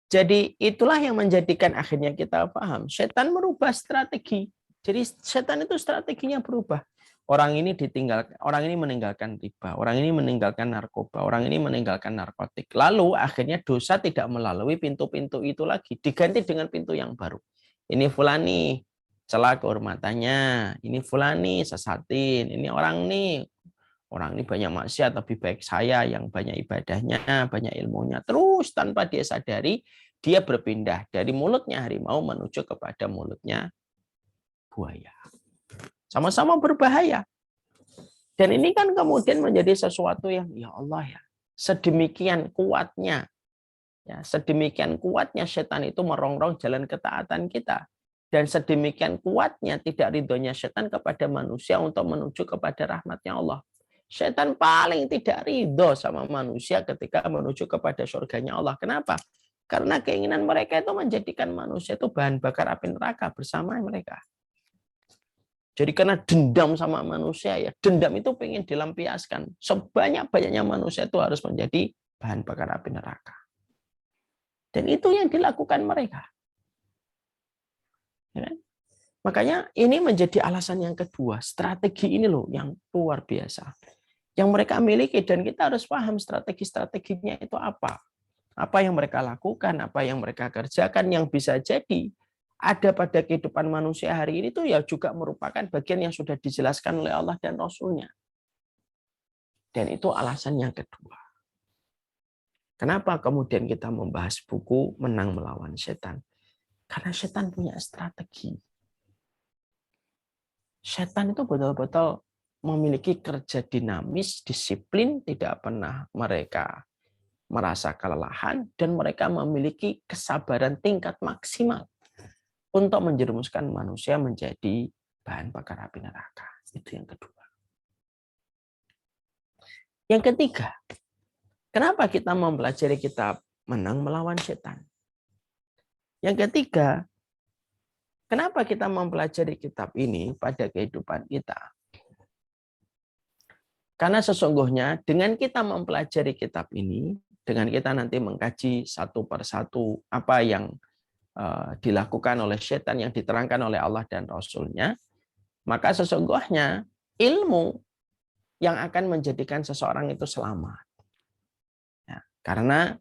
Jadi itulah yang menjadikan akhirnya kita paham. Setan merubah strategi. Jadi setan itu strateginya berubah. Orang ini meninggalkan riba, orang ini meninggalkan narkoba, orang ini meninggalkan narkotik. Lalu akhirnya dosa tidak melalui pintu-pintu itu lagi, diganti dengan pintu yang baru. Ini fulani, celah kehormatannya. Ini fulani, sesatin. Ini orang ini banyak maksiat, lebih baik saya yang banyak ibadahnya, banyak ilmunya. Terus tanpa dia sadari, dia berpindah dari mulutnya harimau menuju kepada mulutnya buaya. Sama-sama berbahaya. Dan ini kan kemudian menjadi sesuatu yang ya Allah ya, sedemikian kuatnya. Ya, sedemikian kuatnya setan itu merongrong jalan ketaatan kita. Dan sedemikian kuatnya tidak ridhonya setan kepada manusia untuk menuju kepada rahmatnya Allah. Setan paling tidak ridho sama manusia ketika menuju kepada surganya Allah. Kenapa? Karena keinginan mereka itu menjadikan manusia itu bahan bakar api neraka bersama mereka. Jadi karena dendam sama manusia ya, dendam itu pengen dilampiaskan. Sebanyak-banyaknya manusia itu harus menjadi bahan bakar api neraka. Dan itu yang dilakukan mereka. Ya kan? Makanya ini menjadi alasan yang kedua. Strategi ini loh yang luar biasa. Yang mereka miliki dan kita harus paham strategi-strateginya itu apa. Apa yang mereka lakukan, apa yang mereka kerjakan yang bisa jadi ada pada kehidupan manusia hari ini tuh ya juga merupakan bagian yang sudah dijelaskan oleh Allah dan Rasul-Nya. Dan itu alasan yang kedua. Kenapa kemudian kita membahas buku Menang Melawan Setan? Karena setan punya strategi. Setan itu betul-betul memiliki kerja dinamis, disiplin, tidak pernah mereka merasa kelelahan, dan mereka memiliki kesabaran tingkat maksimal untuk menjerumuskan manusia menjadi bahan bakar api neraka. Itu yang kedua. Yang ketiga, kenapa kita mempelajari kitab Menang Melawan Setan? Yang ketiga, kenapa kita mempelajari kitab ini pada kehidupan kita? Karena sesungguhnya dengan kita mempelajari kitab ini, dengan kita nanti mengkaji satu persatu apa yang dilakukan oleh setan yang diterangkan oleh Allah dan Rasul-Nya, maka sesungguhnya ilmu yang akan menjadikan seseorang itu selamat. Ya, karena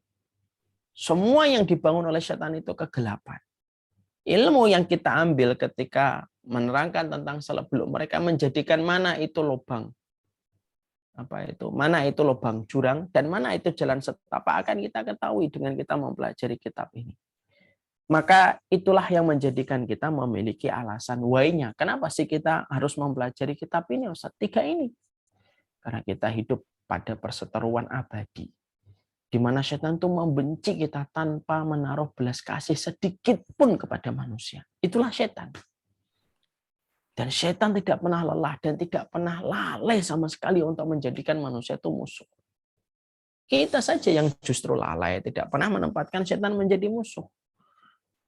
semua yang dibangun oleh setan itu kegelapan. Ilmu yang kita ambil ketika menerangkan tentang seluk-beluk mereka menjadikan mana itu lubang, mana itu lubang jurang dan mana itu jalan setapak akan kita ketahui dengan kita mempelajari kitab ini. Maka itulah yang menjadikan kita memiliki alasan why-nya. Kenapa sih kita harus mempelajari kitab ini, Ustaz? 3 ini. Karena kita hidup pada perseteruan abadi. Di mana setan itu membenci kita tanpa menaruh belas kasih sedikit pun kepada manusia. Itulah setan. Dan setan tidak pernah lelah dan tidak pernah lalai sama sekali untuk menjadikan manusia itu musuh. Kita saja yang justru lalai, tidak pernah menempatkan setan menjadi musuh.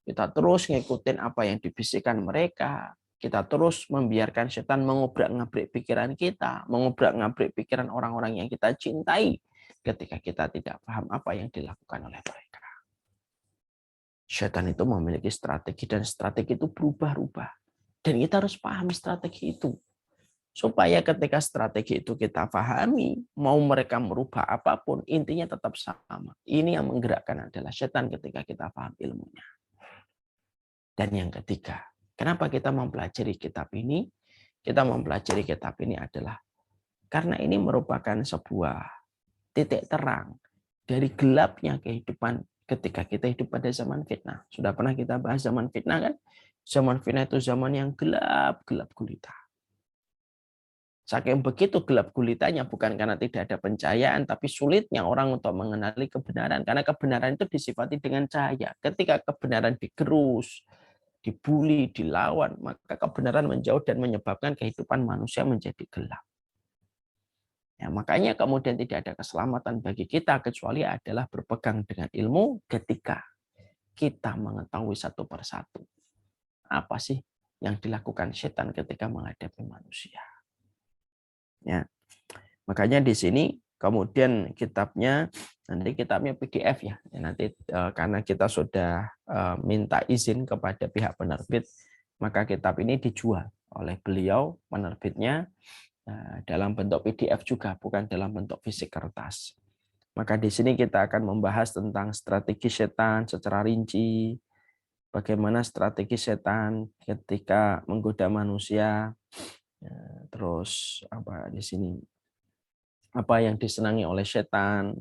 Kita terus ngikutin apa yang dibisikkan mereka. Kita terus membiarkan setan mengobrak-ngabrik pikiran kita, mengobrak-ngabrik pikiran orang-orang yang kita cintai ketika kita tidak paham apa yang dilakukan oleh mereka. Setan itu memiliki strategi dan strategi itu berubah-ubah. Dan kita harus paham strategi itu. Supaya ketika strategi itu kita pahami, mau mereka merubah apapun, intinya tetap sama. Ini yang menggerakkan adalah setan ketika kita paham ilmunya. Dan yang ketiga, kenapa kita mempelajari kitab ini? Kita mempelajari kitab ini adalah karena ini merupakan sebuah titik terang dari gelapnya kehidupan ketika kita hidup pada zaman fitnah. Sudah pernah kita bahas zaman fitnah kan? Zaman fitnah itu zaman yang gelap gulita. Saking begitu gelap gulitanya bukan karena tidak ada pencahayaan, tapi sulitnya orang untuk mengenali kebenaran. Karena kebenaran itu disifati dengan cahaya. Ketika kebenaran digerus, dibuli, dilawan, maka kebenaran menjauh dan menyebabkan kehidupan manusia menjadi gelap. Ya, makanya kemudian tidak ada keselamatan bagi kita kecuali adalah berpegang dengan ilmu ketika kita mengetahui satu persatu. Apa sih yang dilakukan setan ketika menghadapi manusia? Ya. Makanya di sini kemudian kitabnya PDF ya. Nanti karena kita sudah minta izin kepada pihak penerbit, maka kitab ini dijual oleh beliau penerbitnya dalam bentuk PDF juga, bukan dalam bentuk fisik kertas. Maka di sini kita akan membahas tentang strategi setan secara rinci, bagaimana strategi setan ketika menggoda manusia, terus apa di sini apa yang disenangi oleh setan,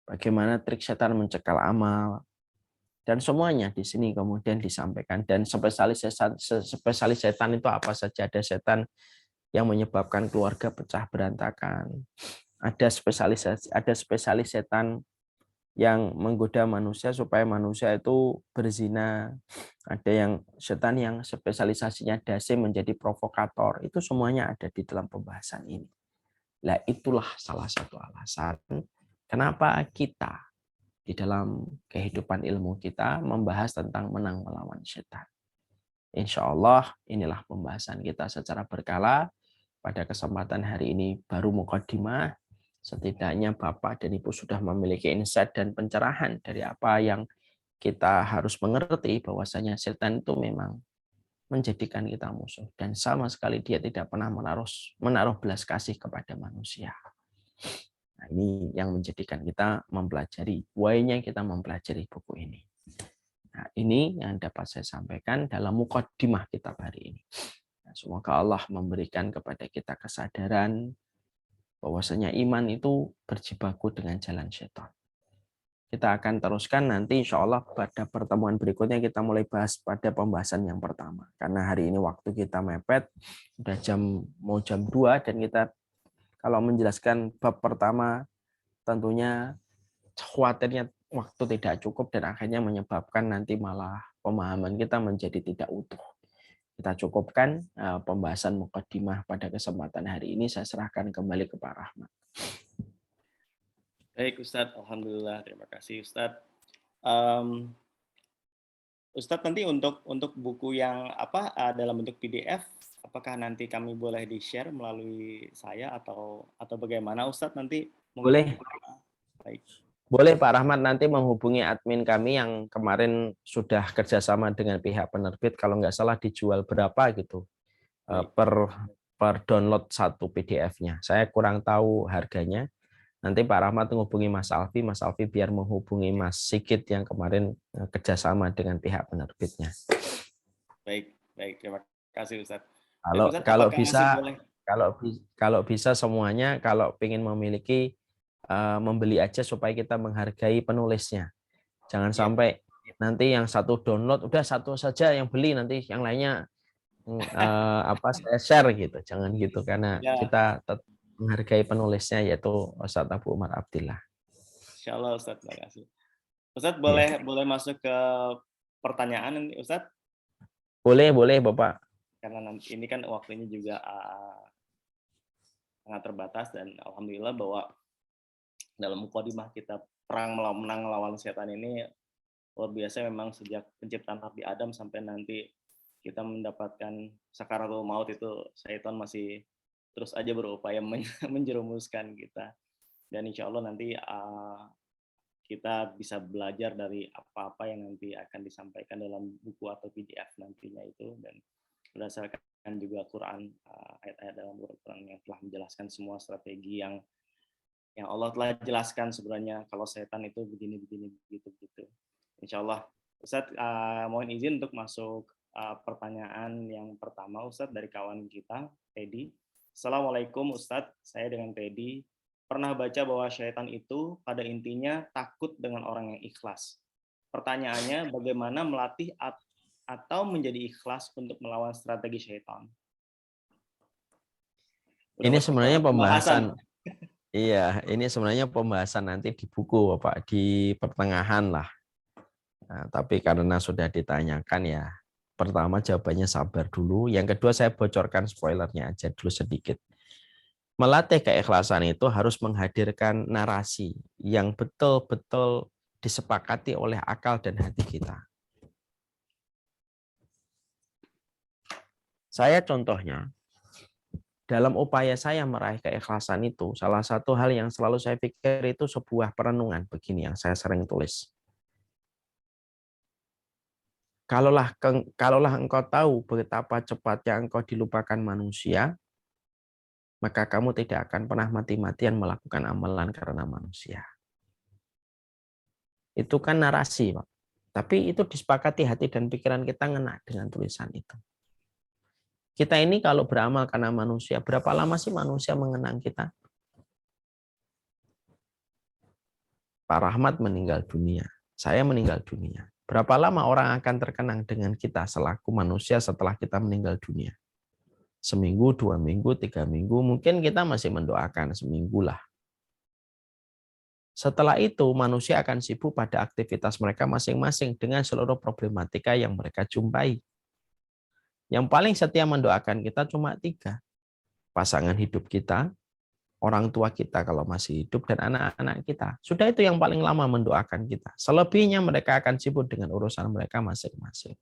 bagaimana trik setan mencekal amal, dan semuanya di sini kemudian disampaikan. Dan spesialis setan itu apa saja? Ada setan yang menyebabkan keluarga pecah berantakan. Ada spesialis setan yang menggoda manusia supaya manusia itu berzina. Ada yang setan yang spesialisasinya dasi menjadi provokator. Itu semuanya ada di dalam pembahasan ini. Nah, itulah salah satu alasan kenapa kita di dalam kehidupan ilmu kita membahas tentang menang melawan setan. Insya Allah inilah pembahasan kita secara berkala. Pada kesempatan hari ini baru mukadimah. Setidaknya Bapak dan Ibu sudah memiliki insight dan pencerahan dari apa yang kita harus mengerti, bahwasanya setan itu memang menjadikan kita musuh. Dan sama sekali dia tidak pernah menaruh belas kasih kepada manusia. Nah, ini yang menjadikan kita mempelajari, why-nya kita mempelajari buku ini. Nah, ini yang dapat saya sampaikan dalam mukaddimah kitab hari ini. Nah, semoga Allah memberikan kepada kita kesadaran bahwasanya iman itu berjibaku dengan jalan syaitan. Kita akan teruskan nanti insya Allah pada pertemuan berikutnya kita mulai bahas pada pembahasan yang pertama. Karena hari ini waktu kita mepet, udah mau jam 2 dan kita kalau menjelaskan bab pertama tentunya khawatirnya waktu tidak cukup dan akhirnya menyebabkan nanti malah pemahaman kita menjadi tidak utuh. Kita cukupkan pembahasan mukaddimah pada kesempatan hari ini. Saya serahkan kembali ke Pak Rahmat. Baik Ustadz, Alhamdulillah, terima kasih Ustadz. Ustadz nanti untuk buku yang dalam bentuk PDF, apakah nanti kami boleh di-share melalui saya atau bagaimana Ustadz nanti? Boleh. Baik. Boleh Pak Rahmat nanti menghubungi admin kami yang kemarin sudah kerjasama dengan pihak penerbit, kalau nggak salah dijual berapa gitu per download satu PDF-nya. Saya kurang tahu harganya. Nanti Pak Rahmat menghubungi Mas Alfi biar menghubungi Mas Sigit yang kemarin kerjasama dengan pihak penerbitnya. Baik, terima kasih Ustadz. Kalau bisa semuanya, kalau ingin memiliki membeli aja supaya kita menghargai penulisnya. Jangan sampai nanti yang satu download udah satu saja yang beli, nanti yang lainnya saya share gitu. Jangan gitu, karena kita tetap menghargai penulisnya yaitu Ustadz Abu Umar Abdillah. Insyaallah Ustadz, terima kasih. Ustadz boleh masuk ke pertanyaan Ustadz? Boleh Bapak. Karena nanti ini kan waktunya juga sangat terbatas dan alhamdulillah bahwa dalam mukadimah kita menang melawan setan ini luar biasa memang. Sejak penciptaan Nabi Adam sampai nanti kita mendapatkan sakaratul maut itu setan masih terus aja berupaya menjerumuskan kita. Dan insya Allah nanti kita bisa belajar dari apa-apa yang nanti akan disampaikan dalam buku atau PDF nantinya itu, dan berdasarkan juga Quran, ayat-ayat dalam Quran yang telah menjelaskan semua strategi yang Allah telah jelaskan sebenarnya kalau setan itu begini begitu. Insya Allah. Ustadz, mohon izin untuk masuk pertanyaan yang pertama Ustadz dari kawan kita, Teddy. Assalamualaikum Ustadz, saya dengan Teddy pernah baca bahwa syaitan itu pada intinya takut dengan orang yang ikhlas. Pertanyaannya, bagaimana melatih atau menjadi ikhlas untuk melawan strategi syaitan? Ini sebenarnya pembahasan. Iya, ini sebenarnya pembahasan nanti di buku Bapak, di pertengahan lah. Nah, tapi karena sudah ditanyakan ya, pertama jawabannya sabar dulu. Yang kedua saya bocorkan spoilernya aja dulu sedikit. Melatih keikhlasan itu harus menghadirkan narasi yang betul-betul disepakati oleh akal dan hati kita. Saya contohnya, dalam upaya saya meraih keikhlasan itu, salah satu hal yang selalu saya pikir itu sebuah perenungan begini yang saya sering tulis. Kalaulah engkau tahu betapa cepatnya engkau dilupakan manusia, maka kamu tidak akan pernah mati-matian melakukan amalan karena manusia. Itu kan narasi, Pak. Tapi itu disepakati hati dan pikiran kita ngena dengan tulisan itu. Kita ini kalau beramal karena manusia, berapa lama sih manusia mengenang kita? Pak Rahmat meninggal dunia, saya meninggal dunia. Berapa lama orang akan terkenang dengan kita selaku manusia setelah kita meninggal dunia? Seminggu, 2 minggu, 3 minggu, mungkin kita masih mendoakan seminggu lah. Setelah itu, manusia akan sibuk pada aktivitas mereka masing-masing dengan seluruh problematika yang mereka jumpai. Yang paling setia mendoakan kita cuma 3. Pasangan hidup kita, orang tua kita kalau masih hidup, dan anak-anak kita. Sudah itu yang paling lama mendoakan kita. Selebihnya mereka akan sibuk dengan urusan mereka masing-masing.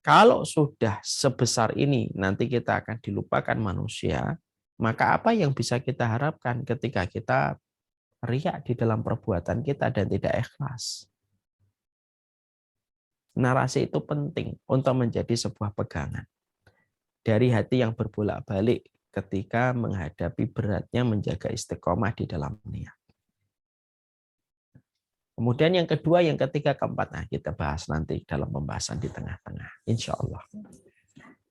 Kalau sudah sebesar ini, nanti kita akan dilupakan manusia, maka apa yang bisa kita harapkan ketika kita riak di dalam perbuatan kita dan tidak ikhlas? Narasi itu penting untuk menjadi sebuah pegangan. Dari hati yang berbolak-balik ketika menghadapi beratnya menjaga istiqomah di dalam niat. Kemudian yang kedua, yang ketiga, keempat, nah kita bahas nanti dalam pembahasan di tengah-tengah, insya Allah.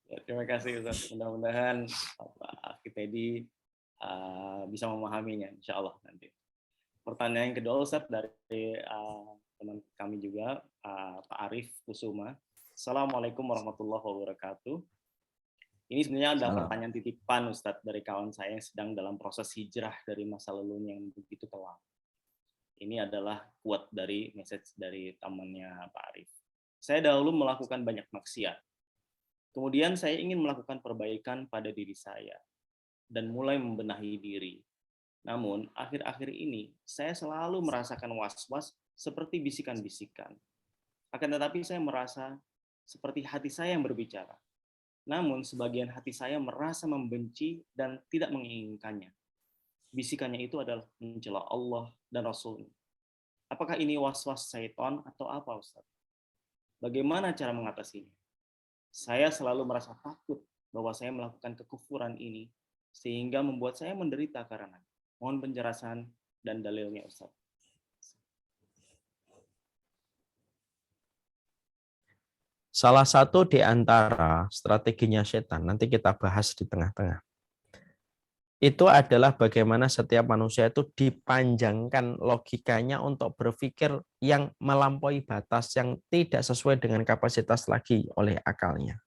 Ya, terima kasih Ustaz. Mudah-mudahan Pak Akipedi bisa memahaminya, insya Allah nanti. Pertanyaan yang kedua Ustaz dari teman kami juga, Pak Arif Kusuma. Assalamualaikum warahmatullahi wabarakatuh. Ini sebenarnya ada pertanyaan titipan Ustaz dari kawan saya yang sedang dalam proses hijrah dari masa lalunya yang begitu kelam. Ini adalah quote dari message dari temannya Pak Arif. Saya dahulu melakukan banyak maksiat. Kemudian saya ingin melakukan perbaikan pada diri saya dan mulai membenahi diri. Namun, akhir-akhir ini saya selalu merasakan was-was seperti bisikan-bisikan. Akan tetapi saya merasa seperti hati saya yang berbicara. Namun, sebagian hati saya merasa membenci dan tidak menginginkannya. Bisikannya itu adalah mencela Allah dan Rasul-Nya. Apakah ini was-was syaitan atau apa, Ustaz? Bagaimana cara mengatasinya? Saya selalu merasa takut bahwa saya melakukan kekufuran ini sehingga membuat saya menderita karena. Mohon penjelasan dan dalilnya, Ustaz. Salah satu di antara strateginya setan, nanti kita bahas di tengah-tengah, itu adalah bagaimana setiap manusia itu dipanjangkan logikanya untuk berpikir yang melampaui batas, yang tidak sesuai dengan kapasitas lagi oleh akalnya.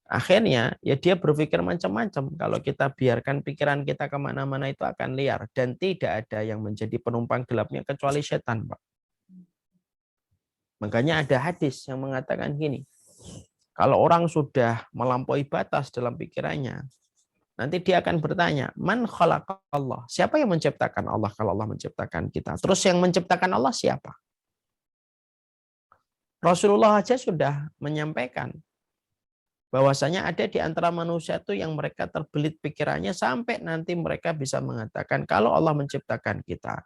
Akhirnya, ya dia berpikir macam-macam. Kalau kita biarkan pikiran kita kemana-mana itu akan liar. Dan tidak ada yang menjadi penumpang gelapnya kecuali setan, Pak. Makanya ada hadis yang mengatakan gini, kalau orang sudah melampaui batas dalam pikirannya, nanti dia akan bertanya, man khalaqallah? Siapa yang menciptakan Allah kalau Allah menciptakan kita? Terus yang menciptakan Allah siapa? Rasulullah aja sudah menyampaikan bahwasanya ada di antara manusia itu yang mereka terbelit pikirannya sampai nanti mereka bisa mengatakan kalau Allah menciptakan kita,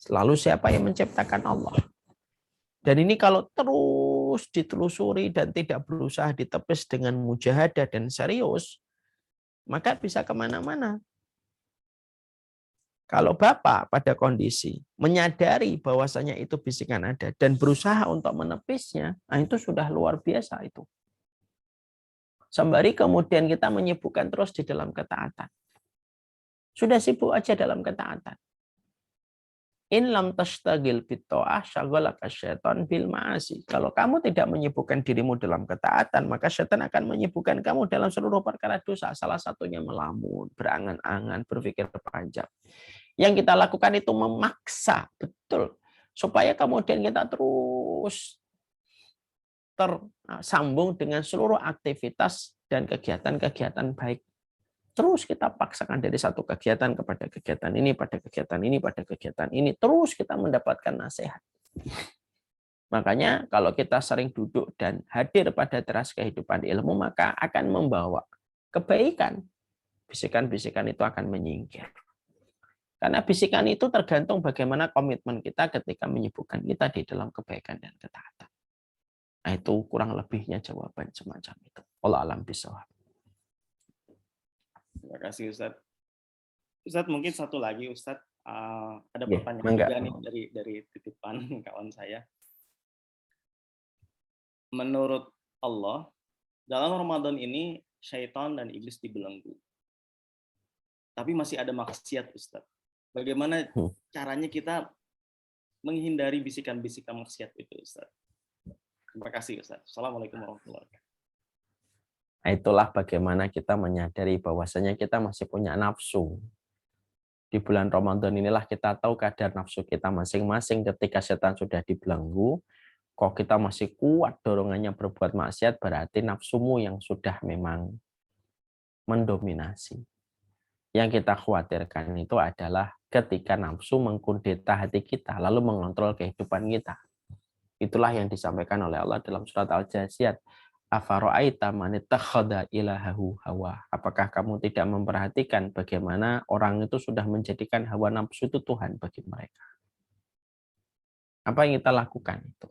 lalu siapa yang menciptakan Allah? Dan ini kalau terus ditelusuri dan tidak berusaha ditepis dengan mujahadah dan serius, maka bisa kemana-mana. Kalau Bapak pada kondisi menyadari bahwasanya itu bisikan ada dan berusaha untuk menepisnya, nah itu sudah luar biasa itu. Sembari kemudian kita menyibukkan terus di dalam ketaatan. Sudah sibuk aja dalam ketaatan. In lam tashtagil bitta'ah syaghalaka syaitan bil ma'asi. Kalau kamu tidak menyibukkan dirimu dalam ketaatan, maka syaitan akan menyibukkan kamu dalam seluruh perkara dosa. Salah satunya melamun, berangan-angan, berpikir panjang. Yang kita lakukan itu memaksa, betul. Supaya kemudian kita terus tersambung dengan seluruh aktivitas dan kegiatan-kegiatan baik. Terus kita paksakan dari satu kegiatan kepada kegiatan ini, pada kegiatan ini, pada kegiatan ini. Terus kita mendapatkan nasihat. Makanya kalau kita sering duduk dan hadir pada teras kehidupan ilmu, maka akan membawa kebaikan. Bisikan-bisikan itu akan menyingkir. Karena bisikan itu tergantung bagaimana komitmen kita ketika menyibukkan kita di dalam kebaikan dan ketaatan. Nah itu kurang lebihnya jawaban semacam itu. Wallahu a'lam bishawab. Terima kasih Ustadz. Ustadz mungkin satu lagi Ustadz, ada Ya, pertanyaan juga nih dari titipan kawan saya. Menurut Allah, dalam Ramadan ini syaitan dan iblis dibelenggu. Tapi masih ada maksiat Ustadz. Bagaimana caranya kita menghindari bisikan-bisikan maksiat itu, Ustaz? Terima kasih, Ustaz. Assalamualaikum warahmatullahi wabarakatuh. Nah, itulah bagaimana kita menyadari bahwasanya kita masih punya nafsu. Di bulan Ramadan inilah kita tahu kadar nafsu kita masing-masing. Ketika setan sudah dibelenggu, kok kita masih kuat dorongannya berbuat maksiat, berarti nafsumu yang sudah memang mendominasi. Yang kita khawatirkan itu adalah ketika nafsu mengkudeta hati kita, lalu mengontrol kehidupan kita. Itulah yang disampaikan oleh Allah dalam surat Al-Jasiyat. Afara'aita man ittakhadha ilahahu hawa. Apakah kamu tidak memperhatikan bagaimana orang itu sudah menjadikan hawa nafsu itu Tuhan bagi mereka? Apa yang kita lakukan itu?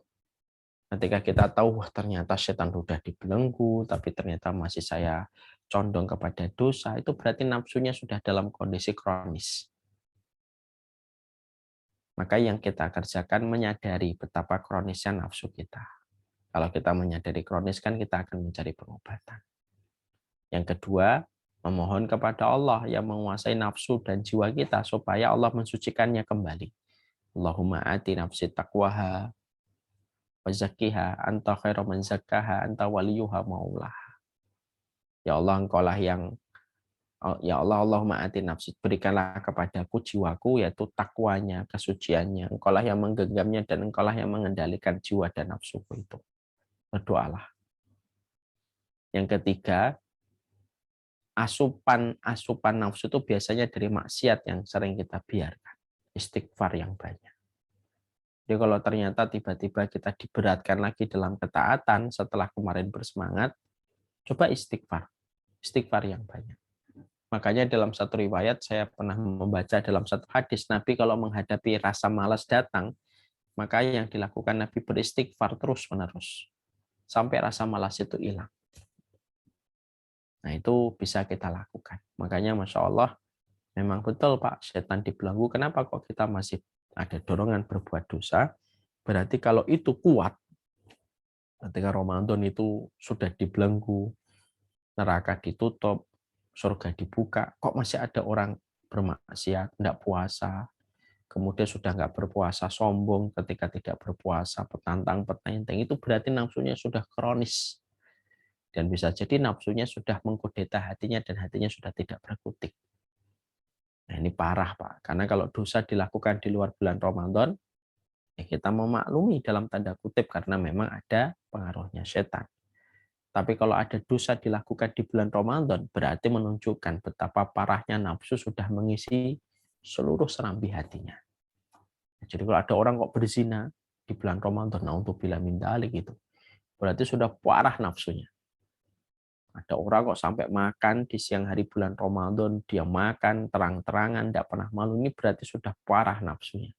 Ketika kita tahu, wah ternyata setan sudah dibelenggu, tapi ternyata masih saya condong kepada dosa, itu berarti nafsunya sudah dalam kondisi kronis. Maka yang kita kerjakan menyadari betapa kronisnya nafsu kita. Kalau kita menyadari kronis kan kita akan mencari pengobatan. Yang kedua, memohon kepada Allah yang menguasai nafsu dan jiwa kita supaya Allah mensucikannya kembali. Allahumma ati nafsi taqwaha wa zakkiha anta khairu man zakkaha anta waliyuha maulaha. Ya Allah, engkaulah yang ya Allah, Allahumma ati nafsi, berikanlah kepadaku jiwaku, yaitu takwanya, kesuciannya. Engkaulah yang menggenggamnya dan engkaulah yang mengendalikan jiwa dan nafsuku itu. Berdoalah. Yang ketiga, asupan nafsu itu biasanya dari maksiat yang sering kita biarkan. Istighfar yang banyak. Jadi kalau ternyata tiba-tiba kita diberatkan lagi dalam ketaatan setelah kemarin bersemangat, coba istighfar. Istighfar yang banyak. Makanya dalam satu riwayat saya pernah membaca dalam satu hadis, Nabi kalau menghadapi rasa malas datang, maka yang dilakukan Nabi beristighfar terus-menerus. Sampai rasa malas itu hilang. Nah itu bisa kita lakukan. Makanya Masya Allah, memang betul Pak, setan dibelenggu. Kenapa kok kita masih ada dorongan berbuat dosa? Berarti kalau itu kuat, ketika Ramadan itu sudah dibelenggu, neraka ditutup, surga dibuka, kok masih ada orang bermaksiat, tidak puasa, kemudian sudah nggak berpuasa, sombong ketika tidak berpuasa, petantang, petenteng, itu berarti nafsunya sudah kronis. Dan bisa jadi nafsunya sudah mengkudeta hatinya dan hatinya sudah tidak berkutik. Nah ini parah Pak, karena kalau dosa dilakukan di luar bulan Ramadan, ya kita memaklumi dalam tanda kutip karena memang ada pengaruhnya setan. Tapi kalau ada dosa dilakukan di bulan Ramadan, berarti menunjukkan betapa parahnya nafsu sudah mengisi seluruh serambi hatinya. Jadi kalau ada orang kok berzina di bulan Ramadan, nah untuk bila min dzalik gitu, berarti sudah parah nafsunya. Ada orang kok sampai makan di siang hari bulan Ramadan, dia makan terang-terangan, tidak pernah malu, ini berarti sudah parah nafsunya.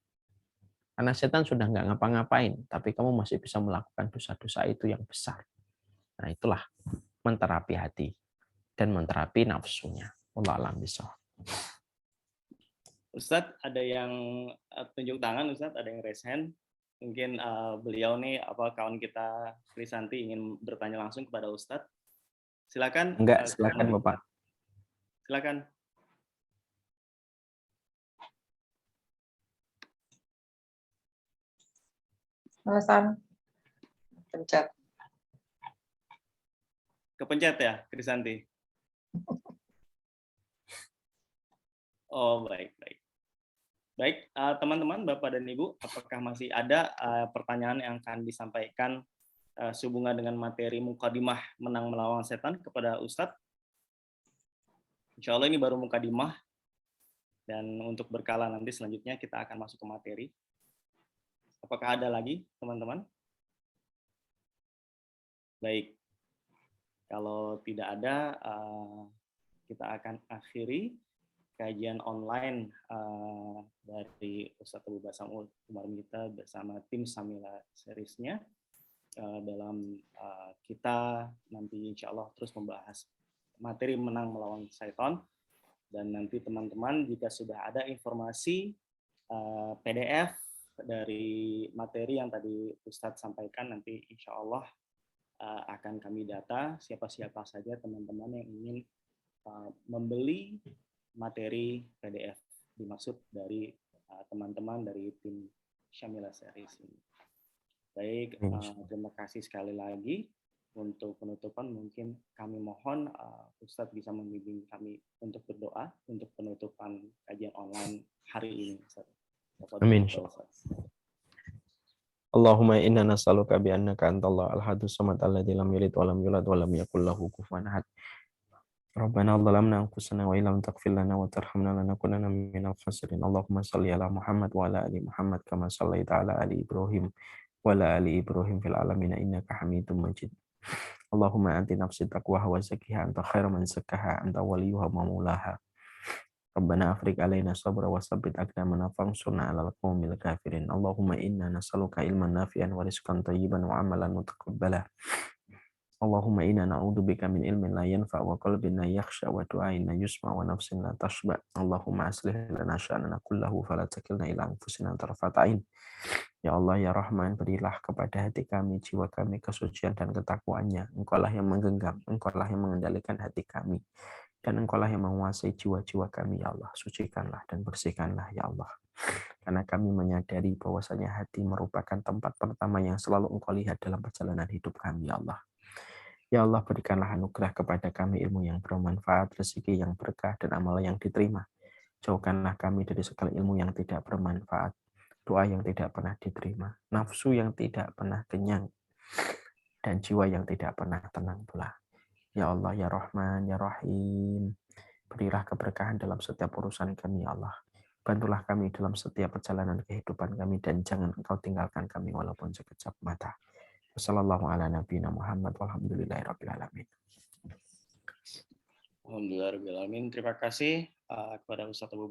Karena setan sudah nggak ngapa-ngapain, tapi kamu masih bisa melakukan dosa-dosa itu yang besar. Nah itulah menterapi hati dan menterapi nafsunya. Allah alam bisawab. Ustadz, ada yang tunjuk tangan, Ustadz, ada yang raise hand. Mungkin beliau nih, kawan kita Krisanti ingin bertanya langsung kepada Ustadz. Silakan. Enggak, silakan Bapak. Silakan. Alasan pencet. Kepencet ya, Krisanti? Oh, baik. Baik, teman-teman, Bapak dan Ibu, apakah masih ada pertanyaan yang akan disampaikan sehubungan dengan materi mukadimah menang melawan setan kepada Ustadz? Insya Allah ini baru mukadimah, dan untuk berkala nanti selanjutnya kita akan masuk ke materi. Apakah ada lagi, teman-teman? Baik, kalau tidak ada, kita akan akhiri kajian online dari Ustadz Abu Basam Umar kita bersama tim Samila Series-nya dalam kita nanti insya Allah terus membahas materi menang melawan syaitan. Dan nanti teman-teman jika sudah ada informasi PDF dari materi yang tadi Ustadz sampaikan, nanti insya Allah akan kami data siapa-siapa saja teman-teman yang ingin membeli materi PDF dimaksud dari teman-teman dari tim Syamila Series ini. Baik, terima kasih sekali lagi. Untuk penutupan mungkin kami mohon Ustadz bisa membimbing kami untuk berdoa untuk penutupan kajian online hari ini. Amin. Allahumma inna nas'aluka bi annaka antallahu al-ahadus samad alladzi lam yalid wa lam yulad wa lam yakul lahu kufuwan ahad. Rabbana zalamna anfusana wa illam taghfir lana wa tarhamna lanakunanna minal khasirin. Allahumma shalli ala Muhammad wa ala ali Muhammad kama shallaita ala ali Ibrahim wa ala ali Ibrahim fil alamin innaka Hamidum Majid. Allahumma anti nafsi taqwaha wa zakkiha anta khairu man zakkaha anta waliyuha wa maulaha. Rabbana afriq alaina sabra wa sabbit aqdamana fansurna 'alal qaumil kafirin. Allahumma inna nas'aluka ilman nafi'an wa rizqan thayyiban wa 'amalan mutaqabbala. Allahumma inna na'udzubika min ilmin la yanfa' wa qalbin la yakhsha wa du'ain la yusma' wa nafsin la tashba'. Allahumma aslih lana sya'nana kullahu fala takilna ila anfusina tarfata 'ain. Ya Allah, ya Rahman, berilah kepada hati kami, jiwa kami kesucian dan ketakwaannya. Engkaulah yang menggenggam, Engkaulah yang mengendalikan hati kami. Dan Engkaulah yang menguasai jiwa-jiwa kami, ya Allah. Sucikanlah dan bersihkanlah, ya Allah. Karena kami menyadari bahwasanya hati merupakan tempat pertama yang selalu Engkau lihat dalam perjalanan hidup kami, ya Allah. Ya Allah, berikanlah anugerah kepada kami ilmu yang bermanfaat, rezeki yang berkah, dan amal yang diterima. Jauhkanlah kami dari segala ilmu yang tidak bermanfaat, doa yang tidak pernah diterima, nafsu yang tidak pernah kenyang, dan jiwa yang tidak pernah tenang pula. Ya Allah, ya Rahman, ya Rahim, berilah keberkahan dalam setiap urusan kami, ya Allah. Bantulah kami dalam setiap perjalanan kehidupan kami, dan jangan Engkau tinggalkan kami walaupun sekejap mata. Wassallallahu ala nabiyina Muhammad walhamdulillahirabbil alamin. Alhamdulillahirabbil alamin. Terima kasih kepada Ustadz Abu Bakar.